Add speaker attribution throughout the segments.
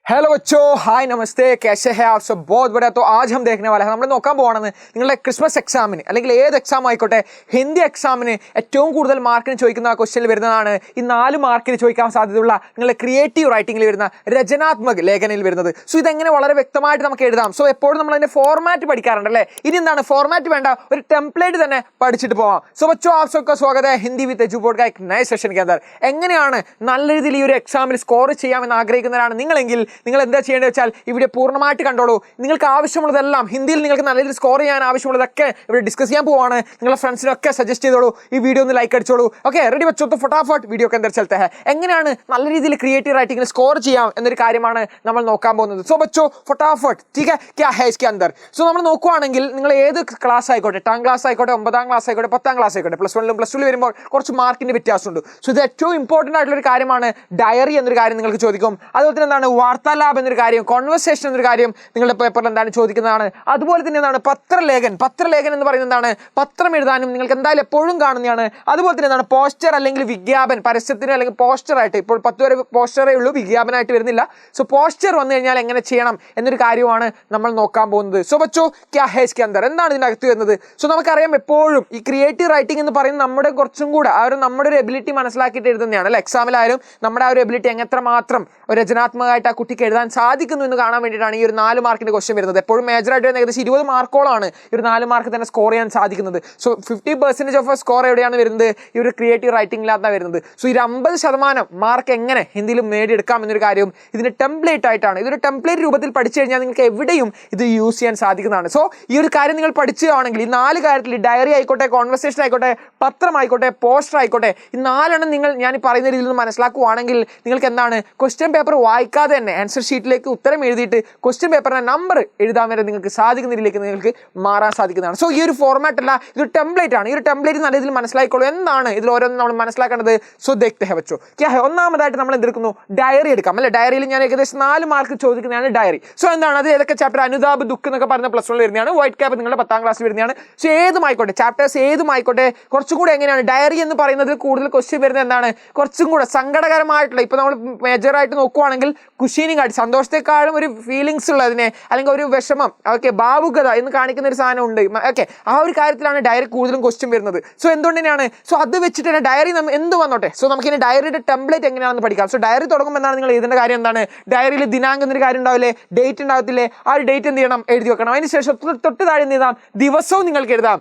Speaker 1: Hello बच्चों, हाय नमस्ते, कैसे हैं आप सब। बहुत बढ़िया। तो आज हम देखने वाले हैं, നമ്മൾ നോക്കാൻ പോവാണ് നിങ്ങളുടെ ക്രിസ്മസ് എക്സാമിന് അല്ലെങ്കിൽ ഏത് എക്സാം ആയിക്കോട്ടെ ഹിന്ദി എക്സാമിന് ഏറ്റവും കൂടുതൽ മാർക്കിന് ചോദിക്കുന്ന ക്വസ്റ്റ്യനിൽ വരുന്നതാണ് ഈ 4 മാർക്കിന് ചോദിക്കാൻ സാധ്യതയുള്ള നിങ്ങളുടെ ക്രിയേറ്റീവ് റൈറ്റിംഗിൽ വരുന്ന രചനാത്മക ലേഖനയിൽ വരുന്നത്. സോ ഇതെങ്ങനെ വളരെ വ്യക്തമായിട്ട് നമുക്ക് എഴുതാം. സോ എപ്പോഴും നമ്മൾ അതിന്റെ ഫോർമാറ്റ് പഠിക്കാറുണ്ട് അല്ലേ. ഇനി എന്താണ് ഫോർമാറ്റ് വേണ്ട, ഒരു ടെംപ്ലേറ്റ് തന്നെ പഠിച്ചിട്ട് പോവാം. സോ ബच्चों आप सबका स्वागत है हिंदी विद एजू बोर्ड का एक नए सेशन के अंदर. എങ്ങനെയാണ് നല്ല രീതിയിൽ ഈ ഒരു എക്സാമിൽ സ്കോർ ചെയ്യാമെന്ന് ആഗ്രഹിക്കുന്നവരാണ് നിങ്ങളെങ്കിൽ നിങ്ങൾ എന്താ ചെയ്യേണ്ടത് വെച്ചാൽ ഈ വീഡിയോ പൂർണ്ണമായിട്ട് കണ്ടോളൂ. നിങ്ങൾക്ക് ആവശ്യമുള്ളതെല്ലാം ഹിന്ദിയിൽ നിങ്ങൾക്ക് നല്ല രീതിയിൽ സ്കോർ ചെയ്യാൻ ആവശ്യമുള്ളതൊക്കെ ഇവിടെ ഡിസ്കസ് ചെയ്യാൻ പോവാണ്. നിങ്ങളുടെ ഫ്രണ്ട്സിനൊക്കെ സജസ്റ്റ് ചെയ്തോളൂ, ഈ വീഡിയോ ഒന്ന് ലൈക്ക് അടിച്ചോളൂ. ഓക്കെ, റെഡി ബच्चों तो फटाफट वीडियो के अंदर चलते हैं. എങ്ങനെയാണ് നല്ല രീതിയിൽ ക്രിയേറ്റീവ് റൈറ്റിംഗിൽ സ്കോർ ചെയ്യാം എന്നൊരു കാര്യമാണ് നമ്മൾ നോക്കാൻ പോകുന്നത്. സോ बच्चों फटाफट ठीक है क्या है इसके अंदर. സോ നമ്മൾ നോക്കുവാണെങ്കിൽ നിങ്ങൾ ഏത് ക്ലാസ് ആയിക്കോട്ടെ, 8ാം ക്ലാസ് ആയിക്കോട്ടെ, 9ാം ക്ലാസ് ആയിക്കോട്ടെ, 10ാം ക്ലാസ് ആയിക്കോട്ടെ, +1ലും +2ലും വരുമ്പോൾ കുറച്ച് മാർക്കിന്റെ വ്യത്യാസമുണ്ട്. സോ ഇത് ഏറ്റവും ഇമ്പോർട്ടന്റ് ആയിട്ടുള്ള ഒരു കാര്യമാണ്. ഡയറി എന്നൊരു കാര്യം നിങ്ങൾക്ക് ചോദിക്കും. അതുപോലെ തന്നെ എന്താണ് വാർത്താലാപം എന്നൊരു കാര്യം, കോൺവെർസേഷൻ എന്നൊരു കാര്യം നിങ്ങളുടെ പേപ്പറിൽ എന്താണ് ചോദിക്കുന്നതാണ്. അതുപോലെ തന്നെ എന്താണ് പത്രലേഖൻ എന്ന് പറയുന്നത് എന്താണ്, പത്രം എഴുതാനും നിങ്ങൾക്ക് എന്തായാലും എപ്പോഴും കാണുന്നതാണ്. അതുപോലെ തന്നെ എന്താണ് പോസ്റ്റർ അല്ലെങ്കിൽ വിജ്ഞാപൻ, പരസ്യത്തിന് അല്ലെങ്കിൽ പോസ്റ്ററായിട്ട്. ഇപ്പോൾ 10 വരെ പോസ്റ്ററേ ഉള്ളൂ, വിജ്ഞാപനമായിട്ട് വരുന്നില്ല. സോ പോസ്റ്റർ വന്നു കഴിഞ്ഞാൽ എങ്ങനെ ചെയ്യണം എന്നൊരു കാര്യമാണ് നമ്മൾ നോക്കാൻ പോകുന്നത്. സോ ബच्चों क्या है इसके अंदर, എന്താണ് ഇതിന്റെ അകത്ത് വരുന്നത്. സോ നമുക്കറിയാം എപ്പോഴും ഈ ക്രിയേറ്റീവ് റൈറ്റിംഗ് എന്ന് പറയുന്നത് നമ്മുടെ കുറച്ചും കൂടെ നമ്മുടെ ഒരു എബിലിറ്റി മനസ്സിലാക്കിയിട്ട് എഴുതുന്നതാണ് അല്ലെ. എക്സാമിലായാലും നമ്മുടെ ആ ഒരു എബിലിറ്റി എത്രമാത്രം ഒരു രചനാത്മകമായിട്ട് ആ കുട്ടിക്ക് എഴുതാൻ സാധിക്കുന്നു എന്ന് കാണാൻ വേണ്ടിയിട്ടാണ് ഈ ഒരു 4 മാർക്കിന്റെ ക്വസ്റ്റ്യൻ വരുന്നത്. എപ്പോഴും മേജറായിട്ട് വരുന്ന ഏകദേശം 20 മാർക്കോളാണ് ഈ ഒരു 4 മാർക്ക് തന്നെ സ്കോർ ചെയ്യാൻ സാധിക്കുന്നത്. സോ 50% ഓഫ് സ്കോർ എവിടെയാണ് വരുന്നത്, ഈ ഒരു ക്രിയേറ്റീവ് റൈറ്റിംഗിലാണ് വരുന്നത്. സോ ഈ 50% മാർക്ക് എങ്ങനെ ഹിന്ദിയിലും നേടിയെടുക്കാം എന്നൊരു കാര്യം ഇതിന്റെ ടെംപ്ലേറ്റ് ആയിട്ടാണ്. ഇതൊരു ടെംപ്ലേറ്റ് രൂപത്തിൽ പഠിച്ചു കഴിഞ്ഞാൽ നിങ്ങൾക്ക് എവിടെയും ഇത് യൂസ് ചെയ്യാൻ സാധിക്കുന്നതാണ്. സോ ഈ ഒരു കാര്യം നിങ്ങൾ പഠിക്കുകയാണെങ്കിൽ ഈ 4 കാര്യത്തിൽ, ഡയറി ആയിക്കോട്ടെ, കോൺവെർസേഷൻ ആയിക്കോട്ടെ, പത്രം ആയിക്കോട്ടെ, പോസ്റ്റർ ആയിക്കോട്ടെ, ഈ 4 നിങ്ങൾ ഞാൻ ഈ പറയുന്ന രീതിയിൽ നിന്ന് മനസ്സിലാക്കുകയാണെങ്കിൽ നിങ്ങൾക്ക് എന്താണ് ക്വസ്റ്റ്യൻ പേപ്പർ വായിക്കാതെ തന്നെ ആൻസർ ഷീറ്റിലേക്ക് ഉത്തരം എഴുതിയിട്ട് ക്വസ്റ്റ്യൻ പേപ്പറിന്റെ നമ്പർ എഴുതാൻ വരെ നിങ്ങൾക്ക് സാധിക്കുന്ന രീതിയിലേക്ക് നിങ്ങൾക്ക് മാറാൻ സാധിക്കുന്നതാണ്. സോ ഈ ഒരു ഫോർമാറ്റ് അല്ല, ഇതൊരു ടെംപ്ലേറ്റ് ആണ്. ഈ ഒരു ടെംപ്ലേറ്റ് നല്ല രീതിയിൽ മനസ്സിലാക്കിക്കോളൂ. എന്താണ് ഇതിൽ ഓരോന്നും നമ്മൾ മനസ്സിലാക്കേണ്ടത്. സോ देखते हैं बच्चों क्या है. ഒന്നാമതായിട്ട് നമ്മൾ എന്തെടുക്കുന്നു, ഡയറി എടുക്കാം അല്ലെ. ഡയറിയിൽ ഞാൻ ഏകദേശം 4 മാർക്ക് ചോദിക്കുന്നതാണ് ഡയറി. സോ എന്താണ് അത്, ഏതൊക്കെ ചാപ്റ്റർ, അനുതാപ്, ദുഃഖ് എന്നൊക്കെ പറഞ്ഞ +1 വരുന്നതാണ്. വൈറ്റ് ക്യാപ്പ് നിങ്ങളുടെ 10ാം ക്ലാസ്സിൽ വരുന്നതാണ്. സോ ഏതുമായിക്കോട്ടെ, ചാപ്റ്റേഴ്സ് ഏതുമായിക്കോട്ടെ, കുറച്ചും കൂടെ എങ്ങനെയാണ് ഡയറി എന്ന് പറയുന്നത് കൂടുതൽ ക്വസ്റ്റ്യൻ വരുന്നത് എന്താണ്, കുറച്ചും കൂടെ സങ്കടകരമായിട്ടുള്ള, ഇപ്പൊ നമ്മൾ മേജറായിട്ട് നോക്കുവാണെങ്കിൽ കുഷീനിങ് ആയിട്ട് സന്തോഷത്തെക്കാളും ഒരു ഫീലിങ്സ് ഉള്ളതിനെ അല്ലെങ്കിൽ ഒരു വിഷമം, ഓക്കെ, ഭാവുകത എന്ന് കാണിക്കുന്ന ഒരു സാധനം ഉണ്ട്. ഓക്കെ, ആ ഒരു കാര്യത്തിലാണ് ഡയറി കൂടുതലും ക്വസ്റ്റ്യൻ വരുന്നത്. സോ എന്തുകൊണ്ട് തന്നെയാണ്, സോ അത് വെച്ചിട്ട് തന്നെ ഡയറി എന്ത് വന്നോട്ടെ. സോ നമുക്ക് ഇനി ഡയറിയുടെ ടെംപ്ലേറ്റ് എങ്ങനെയാണെന്ന് പഠിക്കാം. സോ ഡയറി തുടങ്ങുമ്പോൾ എന്താണ് നിങ്ങൾ എഴുതേണ്ട കാര്യം, എന്താണ് ഡയറിയിൽ ദിനാങ്കം എന്നൊരു കാര്യം ഉണ്ടാവില്ലേ, ഡേറ്റ് ഉണ്ടാവത്തില്ലേ, ആ ഒരു ഡേറ്റ് എന്ത് ചെയ്യണം, എഴുതി വെക്കണം. അതിനുശേഷം തൊട്ട് താഴെ എന്ത് എഴുതാം, ദിവസവും നിങ്ങൾക്ക് എഴുതാം,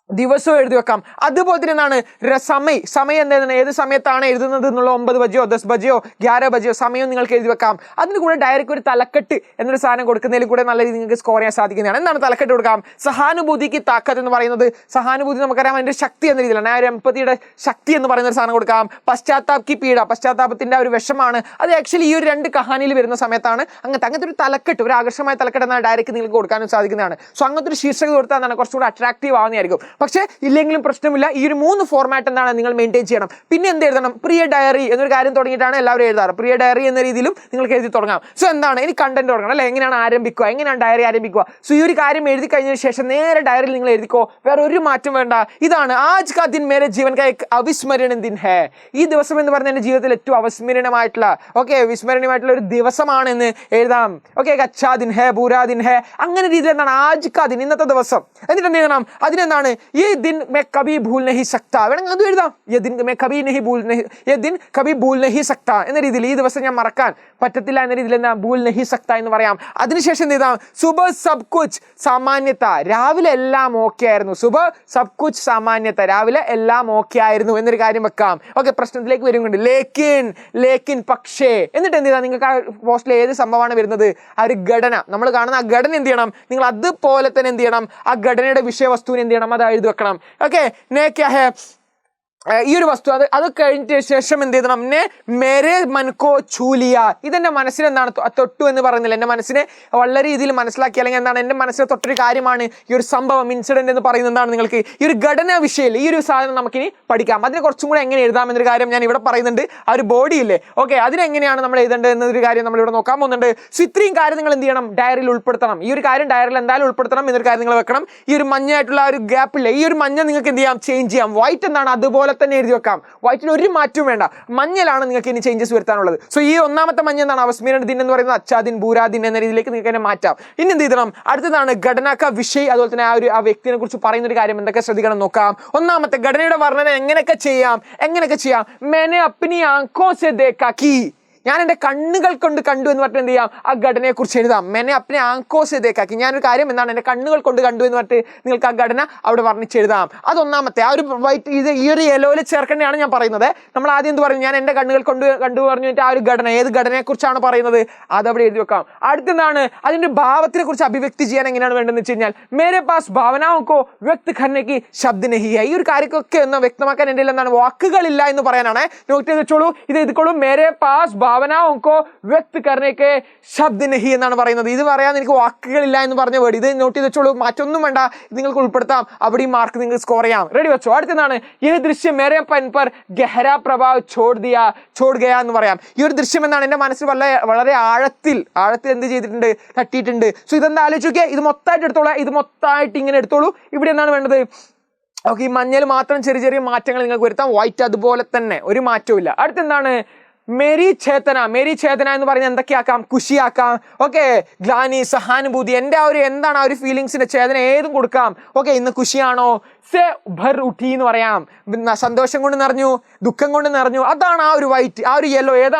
Speaker 1: ദിവസവും എഴുതി വെക്കാം. അതുപോലെ തന്നെ എന്താണ് സമയം എന്താണ്, ഏത് സമയത്താണ് എഴുതുന്നത് എന്നുള്ള 9 ബജെയോ 10 ബജെയോ 11 ബജെയോ സമയം നിങ്ങൾക്ക് എഴുതി വെക്കാം. അതിന് കൂടെ ഡയറിക്ക് ഒരു തലക്കെട്ട് എന്നൊരു സാധനം കൊടുക്കുന്നതിൽ കൂടെ നല്ല രീതിയിൽ നിങ്ങൾക്ക് സ്കോർ ചെയ്യാൻ സാധിക്കുന്നതാണ്. എന്താണ് തലക്കെട്ട് കൊടുക്കാം, സഹാനുഭൂതിക്ക് താക്കത്ത് എന്ന് പറയുന്നത്, സഹാനുഭൂതി നമുക്കറിയാം അതിന്റെ ശക്തി എന്ന രീതിയിലാണ്, ആ ഒരു എംപതിയുടെ ശക്തി എന്ന് പറയുന്ന ഒരു സാധനം കൊടുക്കാം. പശ്ചാത്താപ്ക്ക് പീഡ, പശ്ചാത്താപത്തിന്റെ ആ ഒരു വിഷമാണ്, അത് ആക്ച്വലി ഈ ഒരു 2 കഹാനിയിൽ വരുന്ന സമയത്താണ്. അങ്ങനത്തെ ഒരു തലക്കെട്ട്, ഒരു ആകർഷമായ തലക്കെട്ട് എന്നാൽ ഡയറിക്ക് നിങ്ങൾക്ക് കൊടുക്കാനും സാധിക്കുന്നതാണ്. സോ അങ്ങനത്തെ ഒരു ശീർഷകം കൊടുത്താൽ എന്താണ് കുറച്ചുകൂടി അട്രാക്റ്റീവ് ആവുന്നതായിരിക്കും. പക്ഷേ ഇല്ലെങ്കിലും പ്രശ്നമില്ല, ഈ ഒരു 3 ഫോർമാറ്റ് എന്താണ് നിങ്ങൾ മെയിൻറ്റെയിൻ ചെയ്യണം. പിന്നെ എന്ത് എഴുതണം, പ്രിയ ഡയറി എന്നൊരു കാര്യം തുടങ്ങിയിട്ടാണ് എല്ലാവരും എഴുതാറ്. പ്രിയ ഡയറി എന്ന രീതിയിലും നിങ്ങൾക്ക് എഴുതി തുടങ്ങാം. സോ എന്താണ് ഇനി കണ്ടന്റ് തുടങ്ങണം അല്ലെ, എങ്ങനെയാണ് ആരംഭിക്കുക, എങ്ങനെയാണ് ഡയറി ആരംഭിക്കുക. സോ ഈ ഒരു കാര്യം എഴുതി കഴിഞ്ഞതിന് ശേഷം നേരെ ഡയറിയിൽ നിങ്ങൾ എഴുതിക്കോ, വേറെ ഒരു മാറ്റം വേണ്ട. ഇതാണ് ആജ് കാ ദിൻ മേരെ ജീവൻ കാ ഏക് അവിസ്മരണീയ ദിൻ ഹേ. ഈ ദിവസം എന്ന് പറഞ്ഞാൽ എൻ്റെ ജീവിതത്തിൽ ഏറ്റവും അവിസ്മരണീയമായിട്ടുള്ള, വിസ്മരണീയമായിട്ടുള്ള ഒരു ദിവസമാണെന്ന് എഴുതാം. ഓക്കെ, അച്ഛാ ദിൻ ഹേ, ബൂരാ ദിൻ ഹേ, അങ്ങനെ രീതിയിൽ എന്താണ് ആജ് കാ ദിൻ, ഇന്നത്തെ ദിവസം. എന്നിട്ട് എന്ത് ചെയ്യണം, അതിനെന്താണ് ഈ दिन मैं कभी भूल नहीं सकता, വേണമെങ്കിൽ അത് എഴുതാം. ये दिन मैं कभी नहीं भूल नहीं, ये दिन कभी भूल नहीं सकता എന്ന രീതിയിൽ, ഈ ദിവസം ഞാൻ മറക്കാൻ പറ്റത്തില്ല എന്ന രീതിയിൽ എന്താ ഭൂൽ നഹി സക്ത എന്ന് പറയാം. അതിനുശേഷം എന്ത് ചെയ്താം, സുബ സബ് കുച്ച് സാമാന്യത, രാവിലെ എല്ലാം ഓക്കെ ആയിരുന്നു. സുബ സബ് കുച്ച് സാമാന്യത, രാവിലെ എല്ലാം ഓക്കെ ആയിരുന്നു എന്നൊരു കാര്യം വെക്കാം. ഓക്കെ, പ്രശ്നത്തിലേക്ക് വരുന്നുണ്ട്, ലേക്കിൻ പക്ഷേ. എന്നിട്ട് എന്ത് ചെയ്താൽ നിങ്ങൾക്ക് ആ പോസ്റ്റിൽ ഏത് സംഭവമാണ് വരുന്നത്, ആ ഒരു ഘടന, നമ്മൾ കാണുന്ന ആ ഘടന എന്ത് ചെയ്യണം, നിങ്ങൾ അതുപോലെ തന്നെ എന്ത് ചെയ്യണം, ആ ഘടനയുടെ വിഷയവസ്തുവിനെ എന്ത് ചെയ്യണം, അത് എഴുതി വെക്കണം. ഓക്കെ, നേ ക്യാ ഹേ, ഈ ഒരു വസ്തു അത് കഴിഞ്ഞ ശേഷം എന്ത് ചെയ്യണം, മേരെ മൻകോ ചൂലിയ, ഇതെന്റെ മനസ്സിന് എന്താണ് തൊട്ടു എന്ന് പറയുന്നില്ല, എന്റെ മനസ്സിനെ വളരെ രീതിയിൽ മനസ്സിലാക്കി, അല്ലെങ്കിൽ എന്താണ് എന്റെ മനസ്സിനെ തൊട്ടൊരു കാര്യമാണ് ഈ ഒരു സംഭവം, ഇൻസിഡന്റ് എന്ന് പറയുന്നത്. എന്താണ് നിങ്ങൾക്ക് ഈ ഒരു ഘടന വിഷയം, ഈ ഒരു സാധനം നമുക്കിനി പഠിക്കാം. അതിനെ കുറച്ചും കൂടെ എങ്ങനെ എഴുതാം എന്നൊരു കാര്യം ഞാൻ ഇവിടെ പറയുന്നുണ്ട്. ആ ഒരു ബോഡി ഇല്ലേ, ഓക്കെ, അതിനെങ്ങനെയാണ് നമ്മൾ എഴുതേണ്ടത് എന്നൊരു കാര്യം നമ്മൾ ഇവിടെ നോക്കാൻ പോകുന്നുണ്ട്. സോ ഇത്രയും കാര്യം നിങ്ങൾ എന്ത് ചെയ്യണം, ഡയറിയിൽ ഉൾപ്പെടുത്തണം. ഈ ഒരു കാര്യം ഡയറിയിൽ എന്തായാലും ഉൾപ്പെടുത്തണം എന്നൊരു കാര്യം നിങ്ങൾ വെക്കണം. ഈ ഒരു മഞ്ഞായിട്ടുള്ള ഒരു ഗ്യാപ്പ് ഇല്ലേ, ഈ ഒരു മഞ്ഞ നിങ്ങൾക്ക് എന്ത് ചെയ്യാം, ചേഞ്ച് ചെയ്യാം. വൈറ്റ് എന്താണ് അതുപോലെ അതുപോലെ തന്നെ എഴുതി വെക്കാം. വൈറ്റിൽ ഒരു മാറ്റവും വേണ്ട. മഞ്ഞലാണ് നിങ്ങൾക്ക് ഇനി ചേഞ്ചസ് വരുത്താനുള്ളത്. സോ ഈ ഒന്നാമത്തെ മഞ്ഞ എന്താണ്? അവസ്മരണ ദിൻ എന്ന് പറയുന്നത് അച്ഛാ ദിൻ ബൂരാ ദിൻ എന്ന രീതിയിലേക്ക് നിങ്ങൾക്ക് തന്നെ മാറ്റാം. ഇനി എന്ത് ചെയ്യണം? അടുത്തതാണ് ഘടനാക്ക വിഷയ്. അതുപോലെ തന്നെ ആ വ്യക്തിനെ കുറിച്ച് പറയുന്ന ഒരു കാര്യം എന്തൊക്കെ ശ്രദ്ധിക്കണം നോക്കാം. ഒന്നാമത്തെ ഘടനയുടെ വർണ്ണന എങ്ങനെയൊക്കെ ചെയ്യാം? मैंने अपनी आंखों से देखा कि ഞാൻ എൻ്റെ കണ്ണുകൾ കൊണ്ട് കണ്ടു എന്ന് പറഞ്ഞിട്ട് എന്ത് ചെയ്യാം? ആ ഘടനയെ കുറിച്ച് എഴുതാം. മെന്നെ അപ്നെ ആങ്കോ സെ ദേഖാക്കി. ഞാനൊരു കാര്യം എന്താണ് എൻ്റെ കണ്ണുകൾ കൊണ്ട് കണ്ടു എന്ന് പറഞ്ഞിട്ട് നിങ്ങൾക്ക് ആ ഘടന അവിടെ വർണ്ണിച്ചെഴുതാം. അതൊന്നാമത്തെ. ആ ഒരു വൈറ്റ് ഇത് ഈ ഒരു യെലോയിൽ ചേർക്കേണ്ടതാണ് ഞാൻ പറയുന്നത്. നമ്മൾ ആദ്യം എന്ത് പറഞ്ഞു? ഞാൻ എൻ്റെ കണ്ണുകൾ കണ്ടു പറഞ്ഞിട്ട് ആ ഒരു ഘടന ഏത് ഘടനയെ കുറിച്ചാണ് പറയുന്നത് അതവിടെ എഴുതി വെക്കാം. അടുത്തെന്താണ്? അതിൻ്റെ ഭാവത്തിനെ കുറിച്ച് അഭിവ്യക്തി ചെയ്യാൻ എങ്ങനെയാണ് വേണ്ടതെന്ന് വെച്ച് കഴിഞ്ഞാൽ മേരെ പാസ് ഭാവനാക്കോ വ്യക്ത് ഖന്നയ്ക്ക് ശബ്ദ നഹി ഹൈ. ഈ ഒരു കാര്യമൊക്കെ ഒന്ന് വ്യക്തമാക്കാൻ എൻ്റെ എന്താണ് വാക്കുകളില്ല എന്ന് പറയാനാണ്. നോട്ട് ചെയ്ത് വെച്ചോളൂ. ഇത് എഴുതിക്കോളൂ. മേരെ പാസ് ഭാവനാओं को व्यक्त करने के शब्द नहीं എന്നാണ് പറയുന്നത്. ഇത് പറയാൻ എനിക്ക് വാക്കുകളില്ല എന്ന് പറഞ്ഞ വേർഡ് ഇത് നോട്ട് ചെയ്ത് വെച്ചോളൂ. മാറ്റൊന്നും വേണ്ട. ഇത് നിങ്ങൾക്ക് ഉൾപ്പെടുത്താം. അവിടെയും മാർക്ക് നിങ്ങൾക്ക് സ്കോർ ചെയ്യാം. റെഡി വെച്ചോ. അടുത്തെന്താണ്? ഈ ദൃശ്യം മേരെ പൻ പർ ഗഹരാ പ്രഭാവ് ചോട് ഗയാ എന്ന് പറയാം. ഈ ഒരു ദൃശ്യം എന്നാണ് എൻ്റെ മനസ്സിൽ വളരെ ആഴത്തിൽ എന്ത് ചെയ്തിട്ടുണ്ട്? തട്ടിയിട്ടുണ്ട്. സോ ഇതെന്താ ആലോചിക്കുക. ഇത് മൊത്തമായിട്ട് എടുത്തോളൂ. ഇത് മൊത്തമായിട്ട് ഇങ്ങനെ എടുത്തോളൂ. ഇവിടെ എന്താണ് വേണ്ടത്? ഓക്കെ, ഈ മഞ്ഞൾ മാത്രം ചെറിയ ചെറിയ മാറ്റങ്ങൾ നിങ്ങൾക്ക് വരുത്താം. വൈറ്റ് അതുപോലെ തന്നെ ഒരു മാറ്റവും ഇല്ല. അടുത്തെന്താണ്? മേരി ചേതന എന്ന് പറയുന്നത് എന്തൊക്കെയാക്കാം? ഖുഷിയാക്കാം. ഓക്കെ, ഗ്ലാനി, സഹാനുഭൂതി, എൻ്റെ ആ ഒരു എന്താണ് ആ ഒരു ഫീലിങ്സിന്റെ ചേതന ഏതും കൊടുക്കാം. ഓക്കെ, ഇന്ന് ഖുഷിയാണോ? സെ ഭർ ഉഠി എന്ന് പറയാം. സന്തോഷം കൊണ്ട് നിറഞ്ഞു, ദുഃഖം കൊണ്ട് നിറഞ്ഞു. അതാണ് ആ ഒരു വൈറ്റ്, ആ ഒരു യെല്ലോ.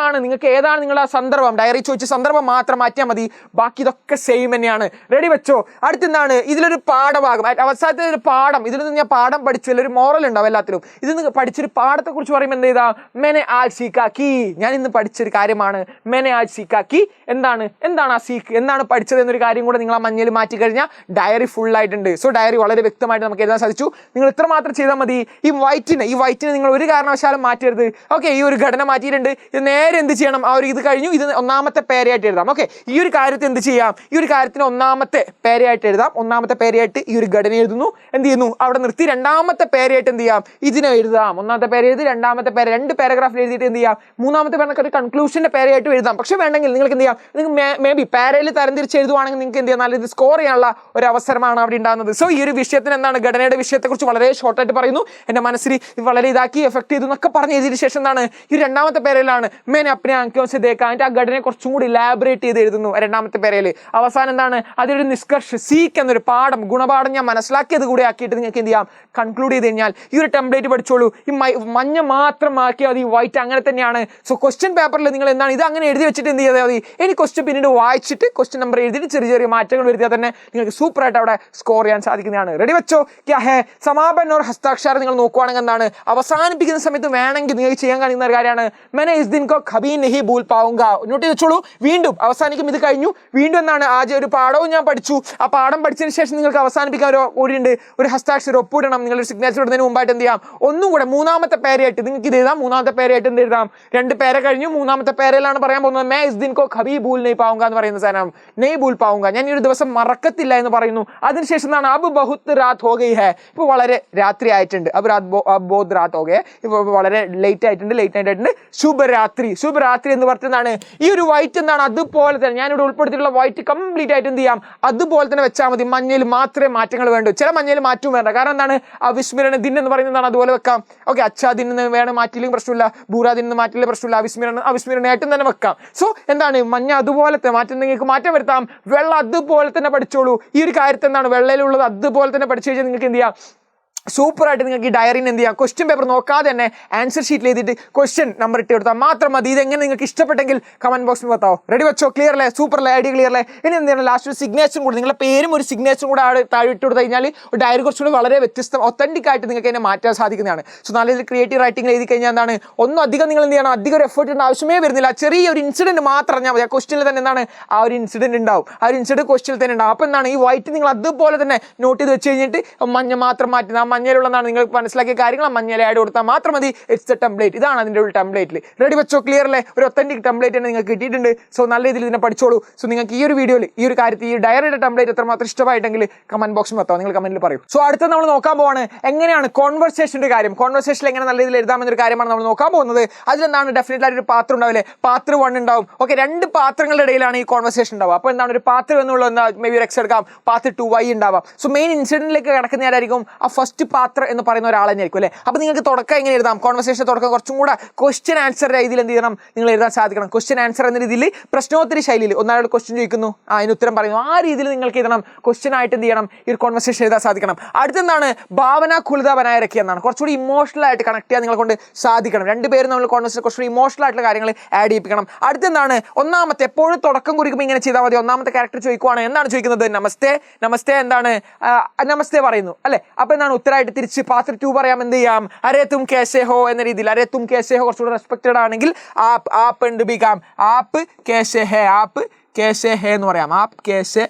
Speaker 1: നിങ്ങൾക്ക് ഏതാണ് നിങ്ങളുടെ ആ സന്ദർഭം? ഡയറി ചോദിച്ച് സന്ദർഭം മാത്രം മാറ്റിയാൽ മതി. ബാക്കി ഇതൊക്കെ സെയിം തന്നെയാണ്. റെഡി വെച്ചോ. അടുത്തെന്താണ്? ഇതിലൊരു പാഠഭാഗം, അവസാനത്തെ ഒരു പാഠം. ഇതിൽ നിന്ന് ഞാൻ പാഠം പഠിച്ചു. ഒരു മോറൽ ഉണ്ടാവും എല്ലാത്തിലും. ഇതിൽ നിന്ന് പഠിച്ചൊരു പാഠത്തെ കുറിച്ച് പറയുമ്പോൾ എന്ത് ചെയ്താ? മെനെ ആജ് സീക്കാക്കി. ഞാൻ ഇന്ന് പഠിച്ചൊരു കാര്യമാണ്. മെനെ ആജ് സീക്കാക്കി. എന്താണ് ആ സീക്ക്? എന്താണ് പഠിച്ചത് എന്നൊരു കാര്യം കൂടെ നിങ്ങൾ ആ മഞ്ഞയിൽ മാറ്റി കഴിഞ്ഞാൽ ഡയറി ഫുൾ ആയിട്ടുണ്ട്. സോ ഡയറി വളരെ വ്യക്തമായിട്ട് നമുക്ക് എഴുതാൻ സാധിച്ചു. നിങ്ങൾ ഇത്ര മാത്രം ചെയ്താൽ മതി. ഈ വൈറ്റിനെ നിങ്ങൾ ഒരു കാരണവശാലും മാറ്റരുത്. ഓക്കെ, ഈ ഒരു ഘടന മാറ്റിയിട്ടുണ്ട്. ഇത് നേരെ എന്ത് ചെയ്യണം? ആ ഒരു ഇത് കഴിഞ്ഞു. ഇത് ഒന്നാമത്തെ പേരയായിട്ട് എഴുതാം. ഓക്കെ, ഈ ഒരു കാര്യത്തിൽ എന്ത് ചെയ്യാം? ഈ ഒരു കാര്യത്തിന് ഒന്നാമത്തെ പേരയായിട്ട് എഴുതാം. ഒന്നാമത്തെ പേരയായിട്ട് ഈ ഒരു ഘടന എഴുതുന്നു. എന്ത് ചെയ്യുന്നു? അവിടെ നിർത്തി. രണ്ടാമത്തെ പേരയായിട്ട് എന്ത് ചെയ്യാം? ഇതിനെ എഴുതാം. ഒന്നാമത്തെ പേര് എഴുതി, രണ്ടാമത്തെ പേര് 2 പാരഗ്രാഫിൽ എഴുതിയിട്ട് എന്ത് ചെയ്യാം? മൂന്നാമത്തെ പേരൊക്കെ ഒരു കൺക്ലൂഷന്റെ പേരായിട്ട് എഴുതാം. പക്ഷെ വേണമെങ്കിൽ നിങ്ങൾക്ക് എന്ത് ചെയ്യാം? നിങ്ങൾക്ക് മേ ബി പാരയിൽ തരംതിരിച്ച് എഴുതുവാണെങ്കിൽ നിങ്ങൾക്ക് എന്ത് ചെയ്യാം? നല്ല ഇത് സ്കോർ ചെയ്യാനുള്ള ഒരു അവസരമാണ് അവിടെ ഉണ്ടാകുന്നത്. സോ ഈ ഒരു വിഷയത്തിന് എന്താണ്? ഘടനയുടെ വിഷയത്തെക്കുറിച്ച് വളരെ ഷോർട്ടായിട്ട് പറയുന്നു. എൻ്റെ മനസ്സിൽ വളരെ ഇതാക്കി എഫക്ട് ചെയ്തു എന്നൊക്കെ പറഞ്ഞ് എഴുതിയ ശേഷം എന്താണ്? ഈ രണ്ടാമത്തെ പേരയിലാണ് മേനെ അപ്നെ ആൻഖോं से देखा. അതിന്റെ ആ ഘടനയെ കുറച്ചും കൂടി ഇലാബറേറ്റ് ചെയ്ത് എഴുതുന്നു രണ്ടാമത്തെ പേരയിൽ. അവസാനം എന്താണ്? അതിലൊരു നിഷ്കർഷ സീക്ക് എന്നൊരു പാഠം, ഗുണപാഠം ഞാൻ മനസ്സിലാക്കിയത് കൂടെ ആക്കിയിട്ട് നിങ്ങൾക്ക് എന്ത് ചെയ്യാം? കൺക്ലൂഡ് ചെയ്ത് കഴിഞ്ഞാൽ ഈ ഒരു ടെംപ്ലേറ്റ് പഠിച്ചോളൂ. ഈ മഞ്ഞ മാത്രം ആക്കിയാൽ മതി. വൈറ്റ് അങ്ങനെ തന്നെയാണ്. സോ ക്വസ്റ്റ്യൻ പേപ്പറിൽ നിങ്ങൾ എന്താണ് ഇത് അങ്ങനെ എഴുതി വെച്ചിട്ട് എന്ത് ചെയ്താൽ മതി? ഇനി ക്വസ്റ്റ്യൻ പിന്നീട് വായിച്ചിട്ട് ക്വസ്റ്റ്യൻ നമ്പർ എഴുതിയിട്ട് ചെറിയ ചെറിയ മാറ്റങ്ങൾ വരുത്തിയാൽ തന്നെ നിങ്ങൾക്ക് സൂപ്പറായിട്ട് അവിടെ സ്കോർ ചെയ്യാൻ സാധിക്കുന്നതാണ്. റെഡി വെച്ചോ. ക്യാ ഹേ സമാപൻ ഓർ ഹസ്താക്ഷരം നിങ്ങൾ നോക്കുവാണെങ്കിൽ എന്താണ്? അവസാനിപ്പിക്കുന്ന സമയത്ത് വേണമെങ്കിൽ നിങ്ങൾക്ക് ചെയ്യാൻ കഴിയുന്ന ഒരു കാര്യമാണ് मैंने इस दिन को कभी नहीं भूल पाऊंगा. നോട്ട് ചെയ്ത് വെച്ചോളൂ. വീണ്ടും അവസാനിക്കും. ഇത് കഴിഞ്ഞു. വീണ്ടും എന്താണ്? ആദ്യം ഒരു പാഠവും ഞാൻ പഠിച്ചു. ആ പാഠം പഠിച്ചതിന് ശേഷം നിങ്ങൾക്ക് അവസാനിപ്പിക്കാൻ ഒരു കൂടിയുണ്ട്. ഒരു ഹസ്താക്ഷരം ഒപ്പിടണം. നിങ്ങളൊരു സിഗ്നേച്ചർ ഇടുന്നതിന് മുമ്പായിട്ട് എന്ത് ചെയ്യാം? ഒന്നും കൂടെ മൂന്നാമത്തെ പേരായിട്ട് നിങ്ങൾക്ക് ഇത് എഴുതാം. മൂന്നാമത്തെ പേരായിട്ട് എന്ത് എഴുതാം? 2 പേര കഴിഞ്ഞു. മൂന്നാമത്തെ പേരയിലാണ് പറയാൻ പോകുന്നത്. मैं इस दिन को कभी भूल नहीं पाऊंगा എന്ന് പറയുന്ന സാധനം. नहीं भूल पाऊंगा, ഞാൻ ഈ ഒരു ദിവസം മറക്കത്തില്ല എന്ന് പറയുന്നു. അതിനുശേഷം എന്താണ്? अब बहुत रात हो गई है. ഇപ്പോൾ വളരെ രാത്രി ആയിട്ടുണ്ട്. अब बहुत रात हो गई. ഇപ്പോൾ വളരെ ലേറ്റ് ആയിട്ടുണ്ട്. ശുഭരാത്രി എന്ന് പറഞ്ഞതാണ്. ഈ ഒരു വൈറ്റ് എന്താണ്? അതുപോലെ തന്നെ ഞാനിവിടെ ഉൾപ്പെടുത്തിയിട്ടുള്ള വൈറ്റ് കംപ്ലീറ്റ് ആയിട്ട് എന്ത് ചെയ്യാം? അതുപോലെ തന്നെ വെച്ചാൽ മതി. മഞ്ഞയിൽ മാത്രമേ മാറ്റങ്ങൾ വേണ്ടൂ. ചില മഞ്ഞയിൽ മാറ്റവും വേണ്ട. കാരണം എന്താണ്? അവിസ്മരണ ദിൻ എന്ന് പറയുന്നതാണ്. അതുപോലെ വെക്കാം. ഓക്കെ, അച്ഛാ ദിൻ എന്ന് വേണം മാറ്റിയില്ലെങ്കിൽ പ്രശ്നമില്ല. ബൂറാ ദിൻ എന്ന് മാറ്റിയില്ല പ്രശ്നമില്ല. അവിസ്മരണയായിട്ടും തന്നെ വെക്കാം. സോ എന്താണ്? മഞ്ഞ അതുപോലത്തെ മാറ്റം നിങ്ങൾക്ക് മാറ്റം വരുത്താം. വെള്ള അതുപോലെ തന്നെ പഠിച്ചോളൂ. ഈ ഒരു കാര്യത്തിൽ എന്താണ്? വെള്ളയിലുള്ളത് അതുപോലെ തന്നെ പഠിച്ചു കഴിഞ്ഞാൽ നിങ്ങൾക്ക് എന്ത് ചെയ്യാം? സൂപ്പറായിട്ട് നിങ്ങൾക്ക് ഈ ഡയറിന് എന്ത് ചെയ്യാം? ക്വസ്റ്റ്യൻ പേപ്പർ നോക്കാതെ തന്നെ ആൻസർ ഷീറ്റിൽ എഴുതിയിട്ട് ക്വസ്റ്റ്യൻ നമ്പർ ഇട്ട് കൊടുത്താൽ മാത്രം മതി. ഇതെങ്ങനെ നിങ്ങൾക്ക് ഇഷ്ടപ്പെട്ടെങ്കിൽ കമന്റ് ബോക്സിൽ बताओ. റെഡി വെച്ചോ. ക്ലിയർ അല്ലേ? സൂപ്പർ അല്ലേ? ഐഡിയ ക്ലിയർ അല്ലേ? ഇനി എന്ത് ചെയ്യണം? ലാസ്റ്റ് ഒരു സിഗ്നേച്ചറും കൂടി, നിങ്ങളുടെ പേരും ഒരു സിഗ്നേച്ചറും കൂടെ താഴെ ഇട്ട് കൊടുത്തു കഴിഞ്ഞാൽ ഒരു ഡയറി കുറച്ചുകൂടി വളരെ വ്യത്യസ്തം ഒത്തന്റിക് ആയിട്ട് നിങ്ങൾക്ക് അതിനെ മാറ്റാൻ സാധിക്കുന്നതാണ്. സോ നല്ല രീതിയിൽ ക്രിയേറ്റീവ് റൈറ്റിംഗ് എഴുതി കഴിഞ്ഞാൽ എന്താണ്? ഒന്നും അധികം നിങ്ങൾ എന്ത് ചെയ്യണം? അധികം ഒരു എഫേർട്ട് ഇടേണ്ട ആവശ്യമേ വരുന്നില്ല. ചെറിയൊരു ഇൻസിഡന്റ് മാത്രം അറിഞ്ഞാൽ മതി. ആ ക്വസ്റ്റ്യനിൽ തന്നെ എന്താണ്? ആ ഒരു ഇൻസിഡന്റ് ഉണ്ടാവും. ആ ഒരു ഇൻസിഡന്റ് ക്വസ്റ്റ്യനിൽ തന്നെ ഉണ്ടാവും. അപ്പോൾ എന്താണ്? ഈ വൈറ്റ് നിങ്ങൾ അതുപോലെ തന്നെ നോട്ട് ചെയ്ത് വെച്ച് കഴിഞ്ഞിട്ട് മഞ്ഞ മാത്രം മാറ്റുന്നത്. ആ മഞ്ഞയിലുള്ളതാണ് നിങ്ങൾ മനസ്സിലാക്കിയ കാര്യങ്ങൾ മഞ്ഞയിൽ ആഡ് കൊടുത്താൽ മാത്രം മതി. It's the template. ഇതാണ് അതിൻ്റെ ഒരു ടെംപ്ലേറ്റിൽ. റെഡി വെച്ചോ. ക്ലിയർ അല്ലേ? ഒരു ഒത്തന്റിക് ടെംപ്ലേറ്റ് തന്നെ നിങ്ങൾക്ക് കിട്ടിയിട്ടുണ്ട്. സോ നല്ല രീതിയിൽ ഇതിനെ പഠിച്ചോളൂ. സോ നിങ്ങൾക്ക് ഈ ഒരു വീഡിയോയിൽ ഈ ഒരു കാര്യത്തിൽ ഈ ഡയറിയുടെ ടെംപ്ലേറ്റ് എത്രമാത്രം ഇഷ്ടമായിട്ടെങ്കിൽ കമന്റ് ബോക്സിൽ എത്താം. നിങ്ങൾ കമന്റിൽ പറയും. സോ അടുത്ത നമ്മൾ നോക്കാൻ പോവാണ് എങ്ങനെയാണ് കോൺവെർസേഷൻ്റെ കാര്യം. കോൺവെർസേഷനിൽ എങ്ങനെ നല്ല രീതിയിൽ എഴുതാമെന്നൊരു കാര്യമാണ് നമ്മൾ നോക്കാൻ പോകുന്നത്. അതിലെന്താണ്? ഡെഫിനറ്റ്ലി ആയിട്ട് ഒരു പാത്രം ഉണ്ടാവില്ലേ? പാത്രം 1 ഉണ്ടാവും. ഓക്കെ, 2 പാത്രങ്ങളുടെ ഇടയിലാണ് ഈ കോൺവെർസേഷൻ ഉണ്ടാവുക. അപ്പോൾ എന്താണ്? ഒരു പാത്രം എന്നുള്ള മേ ബി ഒരു എക്സ് എടുക്കാം. പാത്ത് 2y ഉണ്ടാവാം. സോ മെയിൻ ഇൻസിഡന്റിലേക്ക് കിടക്കുന്ന ആരായിരിക്കും? ആ ഫസ്റ്റ് ഹോസ്റ്റ് പാത്ര എന്ന് പറയുന്ന ഒരാൾ തന്നെയായിരിക്കും അല്ലേ. അപ്പോൾ നിങ്ങൾക്ക് തുടക്കം എങ്ങനെ എഴുതാം, കോൺവെർസേഷൻ തുടക്കം കുറച്ചും കൂടെ ക്വസ്റ്റ്യൻ ആൻസർ രീതിയിൽ എന്ത് ചെയ്യണം, നിങ്ങൾ എഴുതാൻ സാധിക്കണം. ക്വസ്റ്റ്യൻ ആൻസർ എന്ന രീതിയിൽ പ്രശ്നോത്തരി ശൈലിയിൽ ഒന്നാളോട് ക്വസ്റ്റ്യൻ ചോദിക്കുന്നു, അതിന് ഉത്തരം പറയുന്നു, ആ രീതിയിൽ നിങ്ങൾക്ക് എഴുതണം. ക്വസ്റ്റ്യൻ ആയിട്ട് എന്ത് ചെയ്യണം, ഈ ഒരു കോൺവെർസേഷൻ എഴുതാൻ സാധിക്കണം. അടുത്തെന്താണ് ഭാവന കുലിത ബനായരക്കി എന്നാണ്. കുറച്ചുകൂടി ഇമോഷണൽ ആയിട്ട് കണക്ട് ചെയ്യാൻ നിങ്ങളെ കൊണ്ട് സാധിക്കണം. രണ്ടുപേരും നമ്മൾ കോൺവെർസേഷൻ കുറച്ചുകൂടി ഇമോഷണൽ ആയിട്ടുള്ള കാര്യങ്ങൾ ആഡ് ചെയ്യിപ്പിക്കണം. അടുത്തെന്താണ് ഒന്നാമത്തെ, എപ്പോഴും തുടക്കം കുറിക്കുമ്പോൾ ഇങ്ങനെ ചെയ്താൽ മതി. ഒന്നാമത്തെ ക്യാരക്ടർ ചോദിക്കുവാണ്, എന്താണ് ചോദിക്കുന്നത്, നമസ്തേ. നമസ്തേ എന്താണ്, നമസ്തേ പറയുന്നു അല്ലെ. അപ്പൊ എന്താണ് ഉത്തരമായിട്ട് തിരിച്ച് പാത്ര 2 പറയാം. എന്ത് ചെയ്യാം, അരേ തും കേസേ ഹോ എന്ന രീതിയിൽ. അരേ തും കേസേ ഹോ കുറച്ചുകൂടെ റെസ്പെക്റ്റഡ് ആണെങ്കിൽ ആപ്പ് ഉണ്ട് ബിക്കാം ആപ്പ് കേസേ ഹേ, ആപ്പ് കേസേ ഹേ എന്ന് പറയാം. ആപ്പ് കേസേ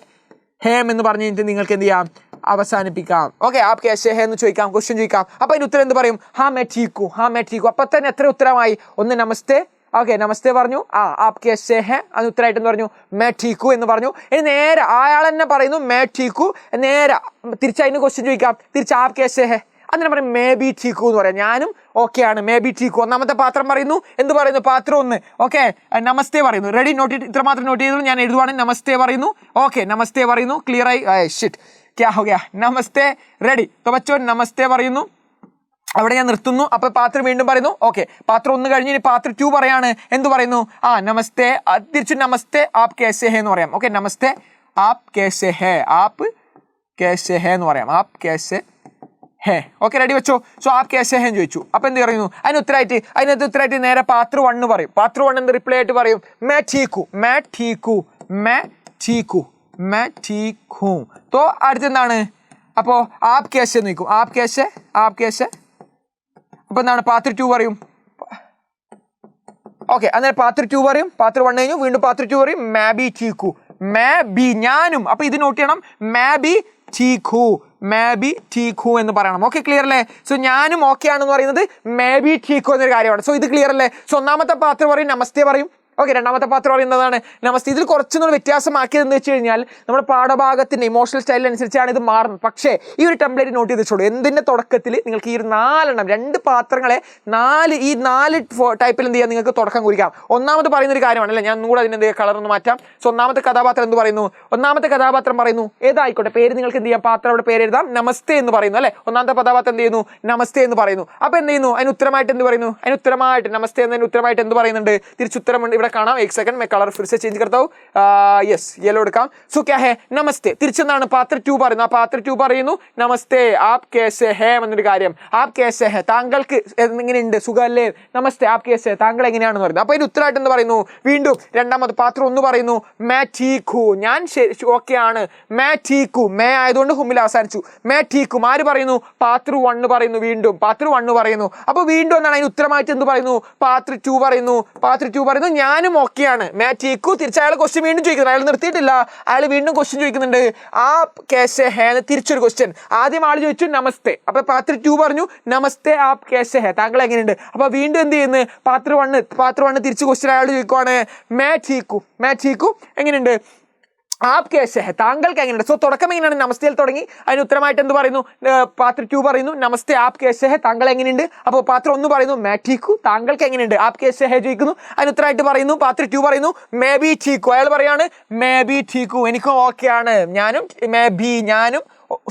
Speaker 1: ഹേം എന്ന് പറഞ്ഞു കഴിഞ്ഞിട്ട് നിങ്ങൾക്ക് എന്ത് ചെയ്യാം, അവസാനിപ്പിക്കാം. ഓക്കെ, ആപ്പ് കേസേ ഹേ എന്ന് ചോദിക്കാം, ക്വസ്റ്റ്യൻ ചോദിക്കാം. അപ്പൊ അതിന് ഉത്തരം എന്ത് പറയും, ഹാ മേ ഠീക്കു, ഹാ മേ ഠീക്കു. അപ്പൊ തന്നെ എത്ര ഉത്തരമായി, ഒന്ന് നമസ്തേ, ഓക്കെ നമസ്തേ പറഞ്ഞു, ആപ്പ് കേസേ ഹേ അത് ഉത്തരമായിട്ട് എന്ന് പറഞ്ഞു, മേ ഠീക്കു എന്ന് പറഞ്ഞു. ഇനി നേരെ അയാൾ തന്നെ പറയുന്നു മേ ഠീക്കു, നേരെ തിരിച്ചതിന് ക്വസ്റ്റ്യൻ ചോദിക്കാം, തിരിച്ച് ആപ്പ് കേസേ ഹേ, അതിനെ പറയും മേ ബി ഠീക്കു എന്ന് പറയാം. ഞാനും ഓക്കെ ആണ്, മേ ബി ഠീക്കു. ഒന്നാമത്തെ പാത്രം പറയുന്നു, എന്ത് പറയുന്നു, പാത്രം 1 ഓക്കെ നമസ്തേ പറയുന്നു. റെഡി, നോട്ട് ഇത്ര മാത്രം നോട്ട് ചെയ്തു, ഞാൻ എഴുതുവാണ്. നമസ്തേ പറയുന്നു, ഓക്കെ നമസ്തേ പറയുന്നു, ക്ലിയർ ആയി. ഷിറ്റ് ക്യാ ഹോ ഗയാ, നമസ്തേ റെഡി. तो बच्चों നമസ്തേ പറയുന്നു, അവിടെ ഞാൻ നിർത്തുന്നു. അപ്പൊ പാത്രം വീണ്ടും പറയുന്നു, ഓക്കെ പാത്രം 1 കഴിഞ്ഞ് ഇനി പാത്രം 2 പറയാണ്. എന്ത് പറയുന്നു, നമസ്തേ, തിരിച്ചു നമസ്തേ ആപ്പ് കേസേ ഹേ എന്ന് പറയാം. ഓക്കെ നമസ്തേ ആപ്പ് കേസേ ഹേ, ആപ്പ് കേസേ ഹേ എന്ന് പറയാം, ആപ്പ് കേസേ ഹേ. ഓക്കെ റെഡി വെച്ചോ. സോ ആപ്പ് കേസേ ഹേ എന്ന് ചോദിച്ചു. അപ്പൊ എന്ത് പറയുന്നു, അതിനകത്ത് ഉത്തരമായിട്ട് നേരെ പാത്രം 1 പറയും. പാത്രം 1 എന്ത് റിപ്ലൈ ആയിട്ട് പറയും, മേ ഠീക്കു, മേ ഠീക്കു, മേ ഠീക്കു, മേ ഠീക്കു. तो അടുത്തെന്താണ്, അപ്പോൾ ആപ്പ് കേസേ എന്ന് ചോദിക്കും, ആപ്പ് കേസേ, ആപ്പ് കേസേ. അപ്പൊ എന്താണ്, പാത്രം 2 പറയും. ഓക്കെ അന്നേരം പാത്രം 2 പറയും, പാത്രം 1 കഴിഞ്ഞു, വീണ്ടും പാത്രം 2 പറയും, മേ ബി ഠീക്കു, മേ ബി ഞാനും. അപ്പൊ ഇത് നോട്ട് ചെയ്യണം, മേ ബി ഠീക്കു, മേ ബി ഠീക്കു എന്ന് പറയണം. ഓക്കെ ക്ലിയർ അല്ലേ. സോ ഞാനും ഓക്കെ ആണെന്ന് പറയുന്നത് മേ ബി ഠീക്കു എന്നൊരു കാര്യമാണ്. സോ ഇത് ക്ലിയർ അല്ലേ. സോ ഒന്നാമത്തെ പാത്രം പറയും നമസ്തേ പറയും, ഓക്കെ രണ്ടാമത്തെ പാത്രം പറയുന്നതാണ് നമസ്തേ. ഇതിൽ കുറച്ചൊന്നും വ്യത്യാസമാക്കിയത് എന്ന് വെച്ച് കഴിഞ്ഞാൽ നമ്മുടെ പാഠഭാഗത്തിന്റെ ഇമോഷണൽ സ്റ്റൈലിനനുസരിച്ചാണ് ഇത് മാറുന്നത്. പക്ഷേ ഈ ഒരു ടെംപ്ലേറ്റ് നോട്ട് ചെയ്ത് വെച്ചോളൂ. എന്തിന്റെ തുടക്കത്തിൽ നിങ്ങൾക്ക് ഈ ഒരു 4 എണ്ണം, 2 പാത്രങ്ങളെ 4 ടൈപ്പിൽ എന്ത് ചെയ്യാം, നിങ്ങൾക്ക് തുടക്കം കുറിക്കാം. ഒന്നാമത് പറയുന്ന ഒരു കാര്യമാണ് അല്ലേ, ഞാൻ ഒന്നുകൂടെ അതിന് എന്ത് ചെയ്യാം, കളർ ഒന്ന് മാറ്റാം. സോ ഒന്നാമത്തെ കഥാപാത്രം എന്ത് പറയുന്നു, ഒന്നാമത്തെ കഥാപാത്രം പറയുന്നു, ഏതായിക്കോട്ടെ പേര് നിങ്ങൾക്ക് എന്ത് ചെയ്യാം, പാത്രയുടെ പേര് എഴുതാം, നമസ്തേ എന്ന് പറയുന്നു അല്ലെ. ഒന്നാമത്തെ കഥാപാത്രം എന്ത് ചെയ്യുന്നു, നമസ്തേ എന്ന് പറയുന്നു. അപ്പൊ എന്ത് ചെയ്യുന്നു, അതിന് ഉത്തരമായിട്ട് എന്ത് പറയുന്നു, അതിന് ഉത്തരമായിട്ട് നമസ്തേ എന്നതിന് ഉത്തരമായിട്ട് എന്ത് പറയുന്നുണ്ട്, തിരിച്ചുത്തരമുണ്ട്. ഇവിടെ കാണാം, 1 सेकंड मैं कलर फिर से चेंज करता हूँ. यस येलो എടുക്കാം. സോ ക്യാ ഹേ, നമസ്തേ. തിരിച്ചെന്താണ് പാത്ര 2 പറയുന്നു. ആ പാത്ര 2 പറയുന്നു നമസ്തേ ആപ്പ് കേസേ ഹേ എന്നൊരു കാര്യം. ആപ്പ് കേസേ ഹേ, താങ്കൾക്ക് എങ്ങനെയുണ്ട്, സുഖമല്ലേ, നമസ്തേ ആപ്പ് കേസേ, താങ്കൾ എങ്ങനെയാണെന്ന് പറയുന്നത്. അപ്പൊ ഇതിന് ഉത്തരമായിട്ട് എന്ത് പറയുന്നു, വീണ്ടും രണ്ടാമത് പാത്രം 1 പറയുന്നു മേ ഠീക്കു, ഞാൻ ഓക്കെ ആണ്, മേ ഠീക്കു, മേ ആയതുകൊണ്ട് ഹുമിൽ അവസാനിച്ചു, മേ ഠീക്കു. ആര് പറയുന്നു, പാത്ര 1 പറയുന്നു, വീണ്ടും പാത്ര 1 പറയുന്നു. അപ്പൊ വീണ്ടും എന്താണ് അതിന് ഉത്തരമായിട്ട് എന്ത് പറയുന്നു, പാത്ര 2 പറയുന്നു, പാത്ര 2 പറയുന്നു ഞാനും ഓക്കെ ആണ്, മേ ഠീക്കു. തിരിച്ച് അയാൾ ക്വസ്റ്റ്യൻ വീണ്ടും ചോദിക്കുന്നു, അയാൾ നിർത്തിയിട്ടില്ല, അയാൾ വീണ്ടും ക്വസ്റ്റ്യൻ ചോദിക്കുന്നുണ്ട്, ആപ്പ് കേസേ ഹേ, തിരിച്ചൊരു ക്വസ്റ്റ്യൻ. ആദ്യം ആൾ ചോദിച്ചു നമസ്തേ, അപ്പൊ പാത്ര 2 പറഞ്ഞു നമസ്തേ ആപ്പ് കേസേ ഹേ, താങ്കൾ എങ്ങനെയുണ്ട്. അപ്പൊ വീണ്ടും എന്ത് ചെയ്യുന്നു, പാത്ര 1 തിരിച്ച് ക്വസ്റ്റ്യൻ അയാൾ ചോദിക്കുവാണ്, മേ ഠീക്കു, മേ ഠീക്കു എങ്ങനെയുണ്ട്, ആപ്പ് കേസേ ഹേ, താങ്കൾക്ക് എങ്ങനെയുണ്ട്. സോ തുടക്കം എങ്ങനെയാണ്, നമസ്തേയിൽ തുടങ്ങി. അതിന് ഉത്തരമായിട്ട് എന്ത് പറയുന്നു, പാത്ര 2 പറയുന്നു നമസ്തേ ആപ്പ് കേസേ ഹേ, താങ്കൾ എങ്ങനെയുണ്ട്. അപ്പോൾ പാത്ര 1 പറയുന്നു മേ ഠീക്കു, താങ്കൾക്ക് എങ്ങനെയുണ്ട്. ആപ്പ് കേസേ ഹേ ചോദിക്കുന്നു, അതിന് ഉത്തരമായിട്ട് പറയുന്നു പാത്ര 2 പറയുന്നു മേ ബി ഠീക്കു. അയാൾ പറയാണ് മേ ബി ഠീക്കു, എനിക്കും ഓക്കെ ആണ്, ഞാനും മേ ബി, ഞാനും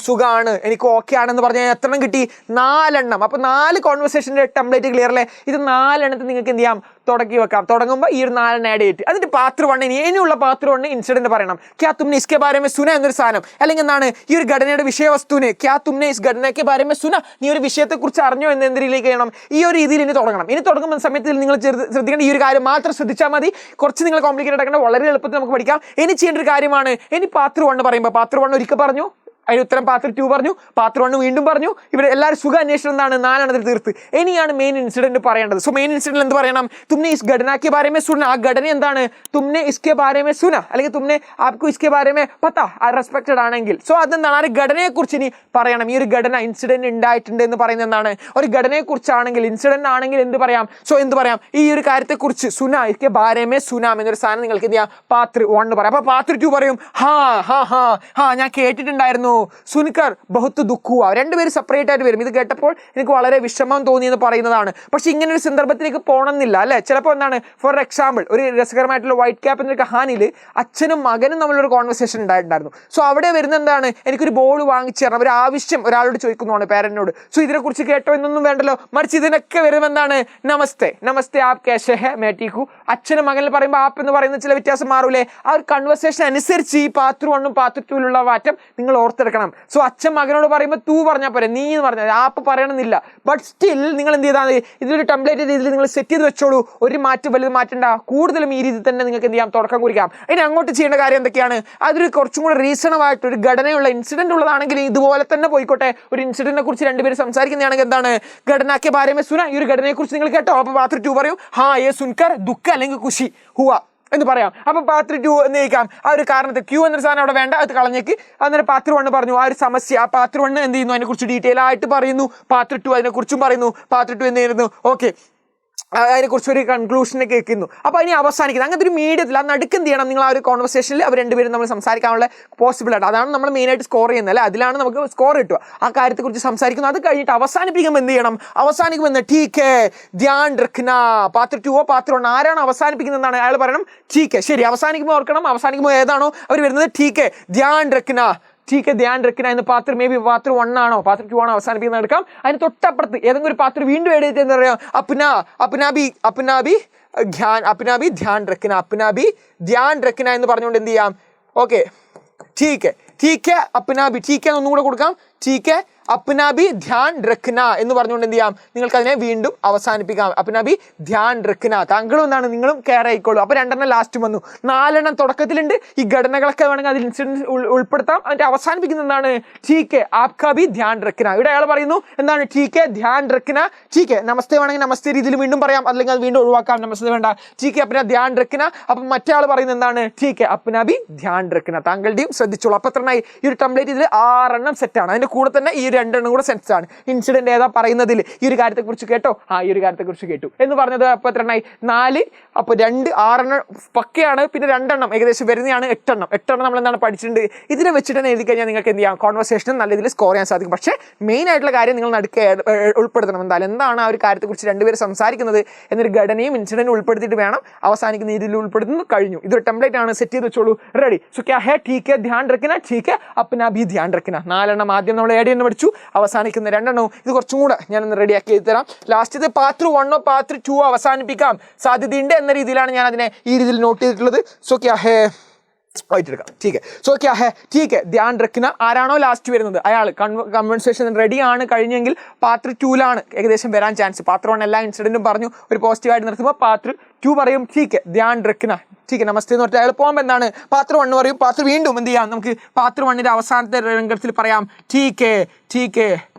Speaker 1: സുഖമാണ്, എനിക്ക് ഓക്കെ ആണെന്ന് പറഞ്ഞാൽ എത്ര എണ്ണം കിട്ടി, 4 എണ്ണം. അപ്പൊ 4 കോൺവെർസേഷന്റെ ടെംപ്ലേറ്റ് ക്ലിയർ അല്ലേ. ഇത് 4 എണ്ണത്തിൽ നിങ്ങൾക്ക് എന്ത് ചെയ്യാം, തുടക്കി വെക്കാം. തുടങ്ങുമ്പോൾ ഈ ഒരു 4 എണ്ണം ആഡ് ചെയ്തിട്ട് എന്നിട്ട് പാത്ര 1 ഇനിയുള്ള പാത്ര 1 ഇൻസിഡന്റ് പറയണം. ക്യാ തുമ്നെ ഇസ്കെ ബാരെ മേ സുന എന്നൊരു സാധനം, അല്ലെങ്കിൽ എന്താണ് ഈ ഒരു ഘടനയുടെ വിഷയവസ്തുവിന്, ക്യാ തുമ്നെ ഇസ് ഘടനയ്ക്ക് ബാരെ മേ സുന, നീ ഒരു വിഷയത്തെ കുറിച്ച് അറിഞ്ഞോ എന്ന് എന്തിലേക്ക് ചെയ്യണം, ഈ ഒരു രീതിയിൽ ഇനി തുടങ്ങണം. ഇനി തുടങ്ങുന്ന സമയത്ത് നിങ്ങൾ ശ്രദ്ധിക്കേണ്ട ഈ ഒരു കാര്യം മാത്രം ശ്രദ്ധിച്ചാൽ മതി. കുറച്ച് നിങ്ങൾ കോംപ്ലിക്കേറ്റഡ് ആക്കേണ്ട, വളരെ എളുപ്പത്തിൽ നമുക്ക് പഠിക്കാം. ഇനി ചെയ്യേണ്ട ഒരു കാര്യമാണ്, ഇനി പാത്ര 1 പറയുമ്പോൾ പാത്ര 1 ഒരിക്കൽ പറഞ്ഞു, അതിന് ഉത്തരം പാത്ര 2 പറഞ്ഞു, പാത്ര 1 വീണ്ടും പറഞ്ഞു. ഇവിടെ എല്ലാവരും സുഖ അന്വേഷണം എന്താണ്, 4 എണ്ണത്തിൽ തീർത്ത്. ഇനിയാണ് മെയിൻ ഇൻസിഡന്റ് പറയേണ്ടത്. സോ മെയിൻ ഇൻസിഡന്റ് എന്ത് പറയണം, തുമ്നെ ഇസ് ഘടനാക്കെ ബാരെ മേ സുന, ആ ഘടന എന്താണ്, തുമ്നെ ഇസ്കെ ബാരെ മേ സുന, അല്ലെങ്കിൽ തുമ്നെ ആപ്കോ ഇസ്കെ ബാരെ മേ പത്താ, റെസ്പെക്റ്റഡ് ആണെങ്കിൽ. സോ അതെന്താണ്, ആ ഒരു ഘടനയെ കുറിച്ച് ഇനി പറയണം. ഈ ഒരു ഘടന ഇൻസിഡന്റ് ഉണ്ടായിട്ടുണ്ട് എന്ന് പറയുന്നത് എന്താണ്, ഒരു ഘടനയെ കുറിച്ചാണെങ്കിൽ, ഇൻസിഡന്റ് ആണെങ്കിൽ എന്ത് പറയാം. സോ എന്ത് പറയാം, ഈ ഒരു കാര്യത്തെ കുറിച്ച് സുന ഇസ്കെ ബാരെ മേ സുനാം എന്നൊരു സാധനം നിങ്ങൾക്ക് എന്ത് ചെയ്യാം, പാത്ര 1 പറയാം. അപ്പൊ പാത്ര 2 പറയും ഹാ ഹാ ഹാ ഹാ, ഞാൻ കേട്ടിട്ടുണ്ടായിരുന്നു, സുനിക്കർ ബഹുത്ത് ദുഃഖുവ. രണ്ടുപേരും സെപ്പറേറ്റ് ആയിട്ട് വരും. ഇത് കേട്ടപ്പോൾ എനിക്ക് വളരെ വിഷമം തോന്നിയെന്ന് പറയുന്നതാണ്. പക്ഷെ ഇങ്ങനെ ഒരു സന്ദർഭത്തിലേക്ക് പോകണമെന്നില്ല അല്ലെ. ചിലപ്പോൾ എന്താണ്, ഫോർ എക്സാമ്പിൾ ഒരു രസകരമായിട്ടുള്ള വൈറ്റ് ക്യാപ്പ് എന്നൊരു കഹാനിയിൽ അച്ഛനും മകനും തമ്മിലൊരു കോൺവെർസേഷൻ ഉണ്ടായിട്ടുണ്ടായിരുന്നു. സോ അവിടെ വരുന്ന എന്താണ്, എനിക്കൊരു ബോൾ വാങ്ങിച്ചു തരണം, ഒരു ആവശ്യം ഒരാളോട് ചോദിക്കുന്നതാണ് പേരന്റിനോട്. സോ ഇതിനെക്കുറിച്ച് കേട്ടോ എന്നൊന്നും വേണ്ടല്ലോ, മറിച്ച് ഇതിനൊക്കെ വരുമെന്താണ്, നമസ്തേ നമസ്തേ ആപ് കേശേ ഹെ മേ ടീക് ഹൂ. അച്ഛനും മകനിൽ പറയുമ്പോൾ ആപ്പ് എന്ന് പറയുന്ന ചില വ്യത്യാസം മാറൂലേ. ആ ഒരു കൺവെർസേഷൻ അനുസരിച്ച് ഈ പാത്ര 1 പാത്ര 2 മാറ്റം നിങ്ങൾ ഓർത്തെടുക്കണം. സോ അച്ഛൻ മകനോട് പറയുമ്പോൾ തൂ പറഞ്ഞാൽ പോരെ, നീ എന്ന് പറഞ്ഞാൽ ആപ്പ് പറയണമെന്നില്ല. ബട്ട് സ്റ്റിൽ നിങ്ങൾ എന്ത് ചെയ്താൽ മതി, ഇതിലൊരു ടെംപ്ലേറ്റ് രീതിയിൽ നിങ്ങൾ സെറ്റ് ചെയ്ത് വെച്ചോളൂ. ഒരു മാറ്റം വലുത് മാറ്റണ്ട, കൂടുതലും ഈ രീതി തന്നെ നിങ്ങൾക്ക് എന്ത് ചെയ്യാം, തുടക്കം കുറിക്കാം. ഇനി അങ്ങോട്ട് ചെയ്യേണ്ട കാര്യം എന്തൊക്കെയാണ്, അതൊരു കുറച്ചും കൂടെ റീസണബിളായിട്ട് ഒരു ഘടനയുള്ള ഇൻസിഡന്റ് ഉള്ളതാണെങ്കിൽ ഇതുപോലെ തന്നെ പോയിക്കോട്ടെ. ഒരു ഇൻസിഡന്റിനെ കുറിച്ച് രണ്ടുപേരും സംസാരിക്കുന്നതാണെങ്കിൽ എന്താണ്, ഘടനാക്കെ ബാരമേ സുന, ഈ ഒരു ഘടനയെ കുറിച്ച് നിങ്ങൾ കേട്ടോ. അപ്പൊ പാത്ര 2 പറയും ഹാ യേ സുൻകർ ദുഃഖ അല്ലെങ്കിൽ ഖുഷി ഹുവ എന്ന് പറയാം. അപ്പൊ പാത്ര 2 എന്ന് ചോദിക്കാം. ആ ഒരു കാരണത്തിൽ ക്യൂ എന്നൊരു സാധനം അവിടെ വേണ്ട, അത് കളഞ്ഞേക്ക്. അന്നേരം പാത്ര 1 പറഞ്ഞു ആ ഒരു സമസ്യ. ആ പാത്ര 1 എന്ത് ചെയ്യുന്നു, അതിനെക്കുറിച്ച് ഡീറ്റെയിൽ ആയിട്ട് പറയുന്നു. പാത്ര 2 അതിനെക്കുറിച്ചും പറയുന്നു. പാത്ര 2 എന്ത് ചെയ്യുന്നു, ഓക്കെ അതിനെക്കുറിച്ച് ഒരു കൺക്ലൂഷനൊക്കെ കേൾക്കുന്നു. അപ്പോൾ അതിനെ അവസാനിക്കുന്നത് അങ്ങനത്തെ ഒരു മീഡിയത്തിൽ ആ നടുക്ക് എന്ത് ചെയ്യണം, നിങ്ങൾ ആ ഒരു കോൺവെർസേഷനിൽ അവർ രണ്ടുപേരും നമ്മൾ സംസാരിക്കാനുള്ള പോസിബിൾ ആയിട്ട്, അതാണ് നമ്മൾ മെയിനായിട്ട് സ്കോർ ചെയ്യുന്നത് അല്ലേ. അതിലാണ് നമുക്ക് സ്കോർ കിട്ടുക. ആ കാര്യത്തെക്കുറിച്ച് സംസാരിക്കുന്നു. അത് കഴിഞ്ഞിട്ട് അവസാനിപ്പിക്കുമ്പോൾ എന്ത് ചെയ്യണം, അവസാനിക്കുമ്പോൾ ടീക്ക് ധ്യാൻ രഖ്ന. പാത്ര 2 പാത്ര 1 ആരാണ് അവസാനിപ്പിക്കുന്നതെന്നാണ് അയാൾ പറയണം ടീക്ക്. ശരി, അവസാനിക്കുമ്പോൾ ഓർക്കണം, അവസാനിക്കുമ്പോൾ ഏതാണോ അവർ വരുന്നത് ടീക്ക് ധ്യാൻ രഖ്ന. ടീക്ക് ധ്യാൻ രഖ്ന എന്ന് പാത്ര മേ ബി പാത്ര 1 ആണോ പാത്ര 2 ആണോ അവസാനിപ്പിക്കുന്നത് എടുക്കാം. അതിന് തൊട്ടപ്പുറത്ത് ഏതെങ്കിലും ഒരു പാത്ര വീണ്ടും എഴുതിയിട്ട് എന്താ പറയുക, അപ്നാബി ധ്യാൻ രഖ്ന, അപ്നാബി ധ്യാൻ രഖ്ന എന്ന് പറഞ്ഞുകൊണ്ട് എന്ത് ചെയ്യാം, ഓക്കെ ടീക്ക് അപ്നാബി ടീക്ക് ഒന്നും കൂടെ കൊടുക്കാം. ടീക്ക് അപ്നാബി ധ്യാൻ രഖ്ന എന്ന് പറഞ്ഞുകൊണ്ട് എന്ത് ചെയ്യാം, നിങ്ങൾക്ക് അതിനെ വീണ്ടും അവസാനിപ്പിക്കാം. അപ്നാബി ധ്യാൻ രഖ്ന, താങ്കളും എന്താണ്, നിങ്ങളും കെയർ ആയിക്കോളൂ. അപ്പോൾ 2 ലാസ്റ്റ് വന്നു, 4 തുടക്കത്തിലുണ്ട്. ഈ ഘടനകളൊക്കെ വേണമെങ്കിൽ അതിൽ ഇൻസിഡൻസ് ഉൾപ്പെടുത്താം. അതിന്റെ അവസാനിപ്പിക്കുന്നത് എന്താണ്, ടീക്ക് ആപ്കാ ബി ധ്യാൻ രഖ്ന. ഇവിടെ അയാൾ പറയുന്നു എന്താണ്, ടീക്ക് ധ്യാൻ രഖ്ന. ടീക്ക് നമസ്തേ വേണമെങ്കിൽ നമസ്തേ രീതിയിൽ വീണ്ടും പറയാം, അല്ലെങ്കിൽ അത് വീണ്ടും ഒഴിവാക്കാം, നമസ്തേ വേണ്ട. ടീക്ക് അപ്ന ധ്യാൻ രഖ്ന. അപ്പം മറ്റേ ആൾ പറയുന്നത് എന്താണ്, ടീക്ക് അപ്നാബി ധ്യാൻ രഖ്ന. താങ്കളുടെയും ശ്രദ്ധിച്ചോളൂ. അപ്പോൾ എത്രണ്ണായി, ഈ ഒരു ടെംപ്ലേറ്റ് ഇതിൽ 6 സെറ്റാണ്. അതിന്റെ കൂടെ തന്നെ ഈ 2 കൂടെ സെറ്റ്സ് ആണ്. ഇൻസിഡന്റ് ഏതാ പറയുന്നതിൽ ഈ ഒരു കാര്യത്തെക്കുറിച്ച് കേട്ടോ, ഈ ഒരു കാര്യത്തെക്കുറിച്ച് കേട്ടു എന്ന് പറഞ്ഞത്. അപ്പോൾ എത്രണ്ണായി, 4. അപ്പോൾ 2 6 പക്കയാണ്. പിന്നെ 2 ഏകദേശം വരുന്നതാണ് 8 നമ്മൾ എന്താണ് പഠിച്ചിട്ടുണ്ട്. ഇതിനെ വെച്ചിട്ട് തന്നെ എഴുതി കഴിഞ്ഞാൽ നിങ്ങൾക്ക് എന്ത് ചെയ്യാം, കോൺവെർസേഷൻ നല്ല രീതിയിൽ സ്കോർ ചെയ്യാൻ സാധിക്കും. പക്ഷേ മെയിൻ ആയിട്ടുള്ള കാര്യം നിങ്ങൾ നടുക്ക് ഉൾപ്പെടുത്തണം. എന്തായാലും എന്താണ് ആ ഒരു കാര്യത്തെക്കുറിച്ച് രണ്ടുപേരും സംസാരിക്കുന്നത് എന്നൊരു ഘടനയും ഇൻസിഡന്റ് ഉൾപ്പെടുത്തിയിട്ട് വേണം അവസാനിക്കുന്ന രീതിയിൽ ഉൾപ്പെടുത്തുന്നത്. കഴിഞ്ഞു. ഇതൊരു ടെംപ്ലേറ്റ് ആണ്, സെറ്റ് ചെയ്ത് വെച്ചോളൂ. റെഡി. സോ ക്യാ ഹേ ടീക്ക് ധ്യാൻ രഖ്ന, ടീക്ക് അപ്നാ ഭി ധ്യാൻ രഖ്ന. 4 ആദ്യം നമ്മൾ ആഡ് ചെയ്യുന്ന പഠിച്ചു. അവസാനിക്കുന്ന 2 ഇത് കുറച്ചും കൂടെ ഞാനൊന്ന് റെഡിയാക്കി എഴുതി തരാം. ലാസ്റ്റ് പാത്ര 1 പാത്ര 2 അവസാനിപ്പിക്കാം സാധ്യതയുണ്ട് എന്ന രീതിയിലാണ് ഞാൻ അതിനെ ഈ രീതിയിൽ നോട്ട് ചെയ്തിട്ടുള്ളത്. സോ ക്യാ ഹേ വായിട്ടെടുക്കാം. ടീക്ക്. സോ ക്യാ ഹേ ടീക്ക് ധ്യാൻ രഖ്ന. ആരാണോ ലാസ്റ്റ് വരുന്നത് അയാൾ കൺവെർസേഷൻ റെഡി ആണ് കഴിഞ്ഞെങ്കിൽ പാത്ര 2 ഏകദേശം വരാൻ ചാൻസ്. പാത്ര 1 എല്ലാ ഇൻസിഡന്റും പറഞ്ഞു ഒരു പോസിറ്റീവായിട്ട് നിർത്തുമ്പോൾ പാത്ര 2 പറയും ടീക്ക് ധ്യാൻ രഖ്ന, ടീക്ക് നമസ്തേ എന്ന് പറഞ്ഞാൽ അയാൾ പോകുമ്പോൾ എന്താണ്, പാത്ര 1 പറയും. പാത്ര വീണ്ടും എന്ത് ചെയ്യാം, നമുക്ക് പാത്ര 1 അവസാനത്തെ രംഗത്തിൽ പറയാം ടീക്ക് ടീക്ക്